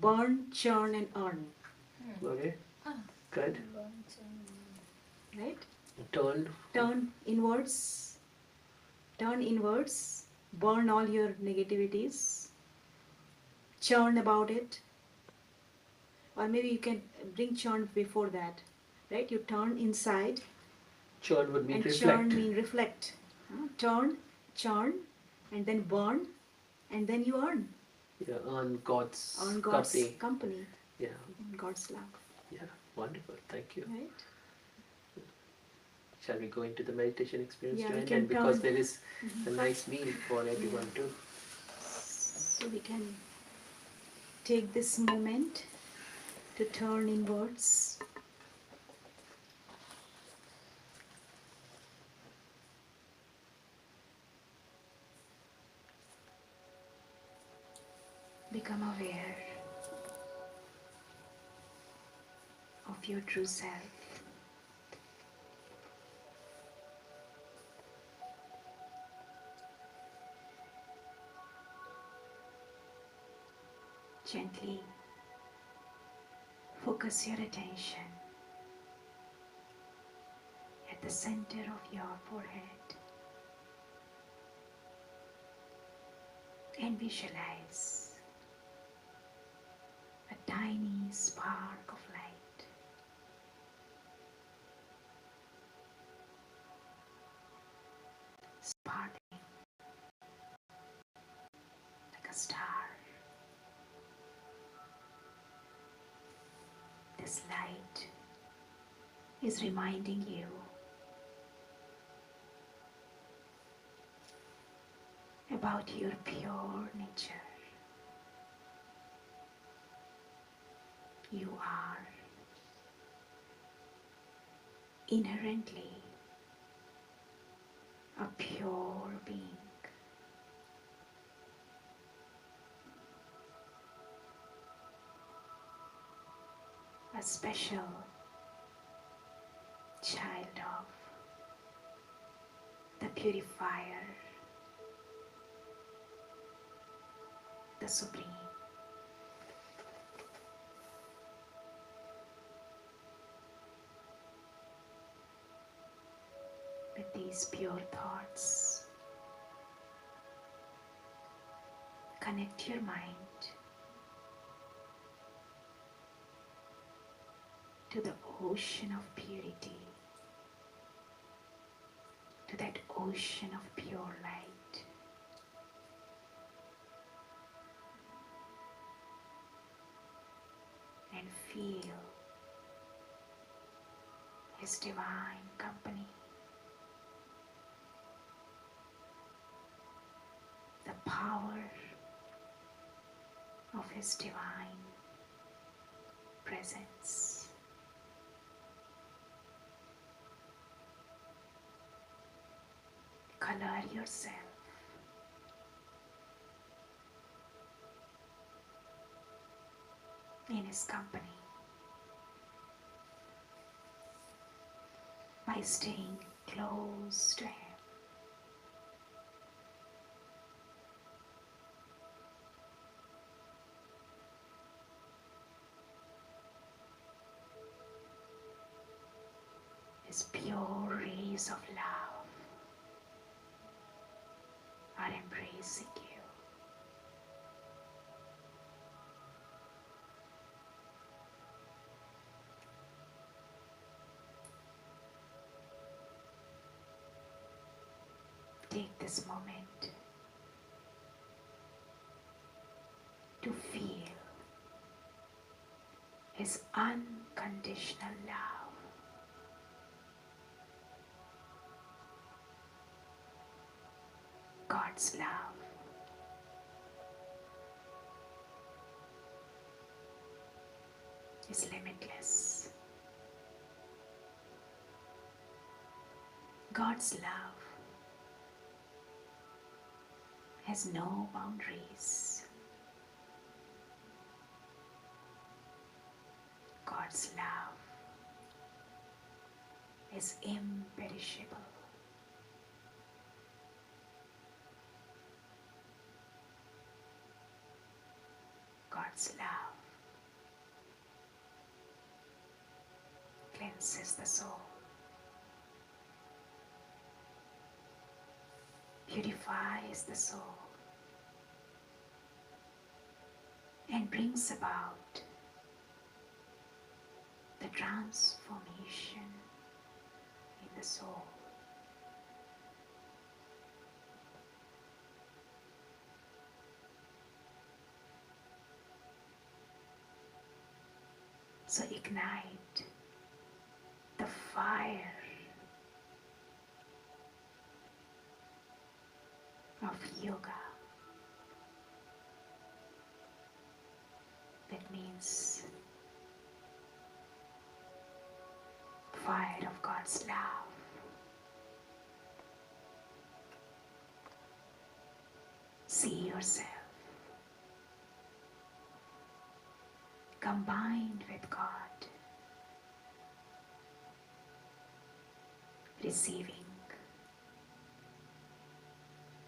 burn, churn, and earn. Okay. Good. Right? Turn. Turn inwards, burn all your negativities, churn about it, or maybe you can bring churn before that, right? You turn inside, Churn would mean and reflect. churn mean reflect. Turn, churn, and then burn, and then you earn Yeah, earn God's God's company. company, Yeah, God's love, yeah, wonderful. Thank you. right? shall we go into the meditation experience, Yeah, we Joanne? can And because turn. there is a nice meal for everyone too. So we can take this moment to turn inwards. Become aware of your true self. Gently focus your attention at the center of your forehead and visualize a tiny spark of light sparkling like a star. This light is reminding you about your pure nature. You are inherently a pure being. A special child of the purifier, the Supreme. With these pure thoughts, connect your mind to the ocean of purity, to that ocean of pure light. And feel His divine company, the power of His divine presence. Color yourself in His company by staying close to Him. His pure rays of love are embracing you. Take this moment to feel His unconditional love. God's love is limitless. God's love has no boundaries. God's love is imperishable. God's love cleanses the soul, purifies the soul, and brings about the transformation in the soul. So ignite the fire fire of God's love. See yourself combined with God, receiving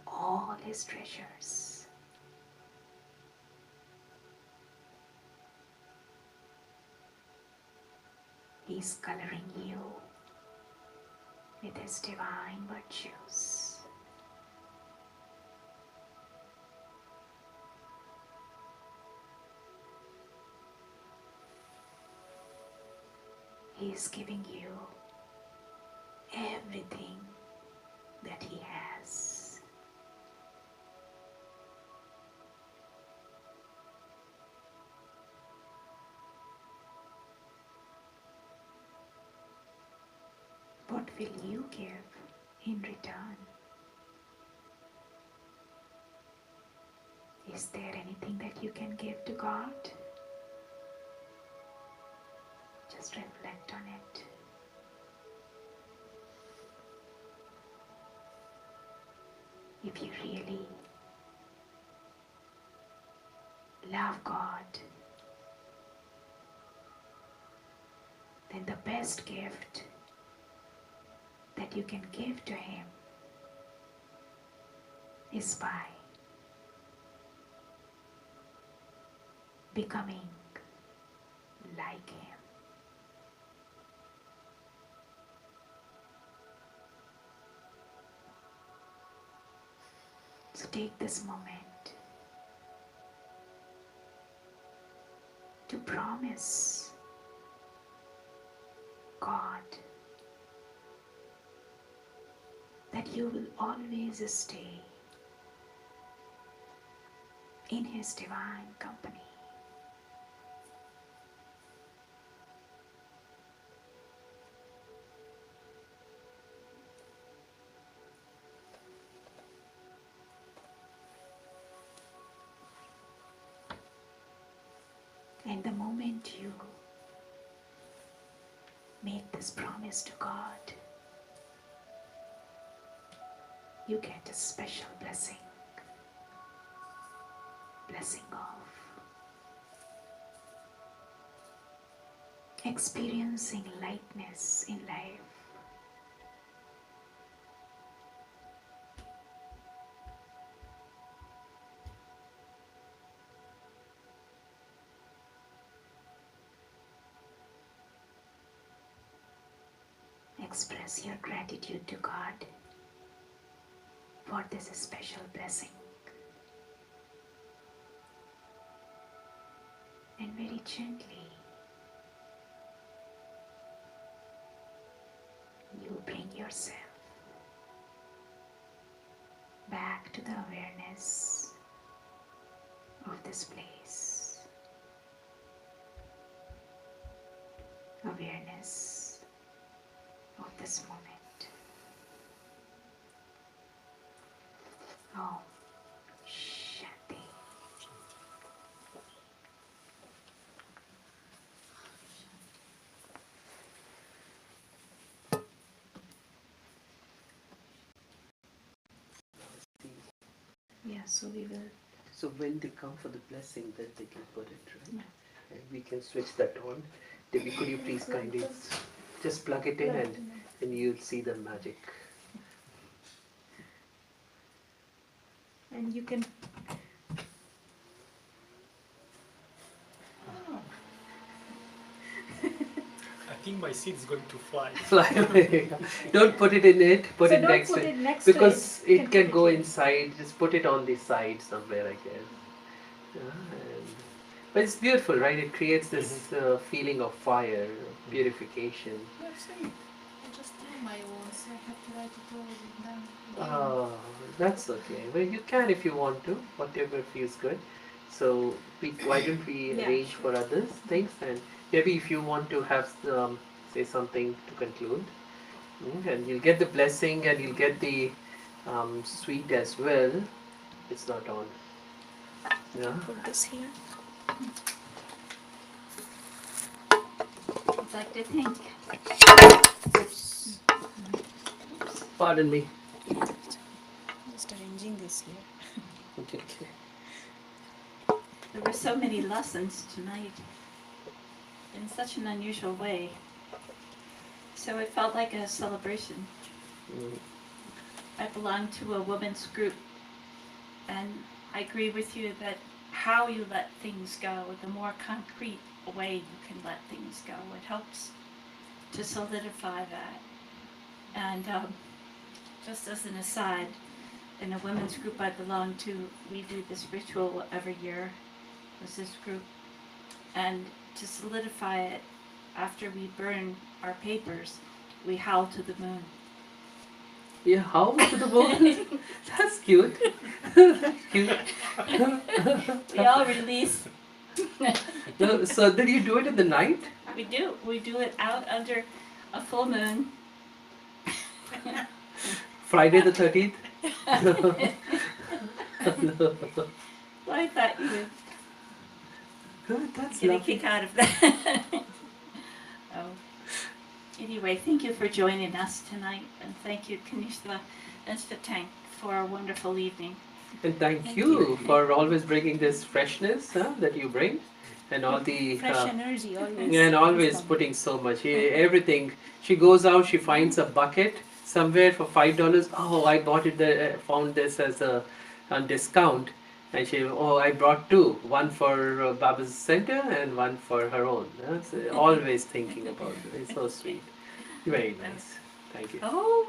all His treasures. He's coloring you with His divine virtues. He is giving you everything that He has. What will you give in return? Is there anything that you can give to God? Just reflect on it. If you really love God, then the best gift that you can give to Him is by becoming like Him. So take this moment to promise God that you will always stay in His divine company. And the moment you make this promise to God, you get a special blessing of experiencing lightness in life. Express your gratitude to God for this special blessing. And very gently, you bring yourself back to the awareness of this place. Awareness of this moment. Oh, Shanti. Yeah, so we will. So when they come for the blessing, then they can put it, right? Yeah. And we can switch that on. Debbie, could you please kindly just plug it in and you'll see the magic. And you can. I think my seed is going to fly. Fly away. Don't put it in it, put it next to it. Because to it can go inside. Just put it on the side somewhere, I guess. But it's beautiful, right? It creates this feeling of fire, purification. Let's see. I just do my own, so I have to write it all down. Oh, that's okay. Well, you can if you want to, whatever feels good. So why don't we arrange for others things, and maybe if you want to have say something to conclude, and you'll get the blessing and you'll get the sweet as well. It's not on. Yeah. Put this here. like to think. Pardon me. Just arranging this here. Okay. There were so many lessons tonight in such an unusual way. So it felt like a celebration. Mm. I belong to a women's group, and I agree with you that how you let things go, the more concrete way you can let things go, it helps to solidify that. And just as an aside, in a women's group I belong to, we do this ritual every year with this group. And to solidify it, after we burn our papers, we howl to the moon. Yeah, how to the moon? That's cute. Cute. We all release. No, so did you do it in the night? We do. We do it out under a full moon. Friday the 13th? Well, I thought you would Good, that's get a lovely. kick out of that. Oh. Anyway, thank you for joining us tonight, and thank you, Kanishla and Tank, for a wonderful evening. And thank Thank you you. for always bringing this freshness that you bring, and all the Fresh energy always. and always comes. putting so much everything. She goes out, she finds a bucket somewhere for $5. Oh, I bought it there, found this as a on discount, and she I brought two, one for Baba's center and one for her own. So always thinking about it. It's so sweet, very nice. Thank you. Oh!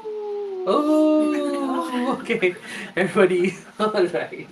Oh, okay, everybody, all right.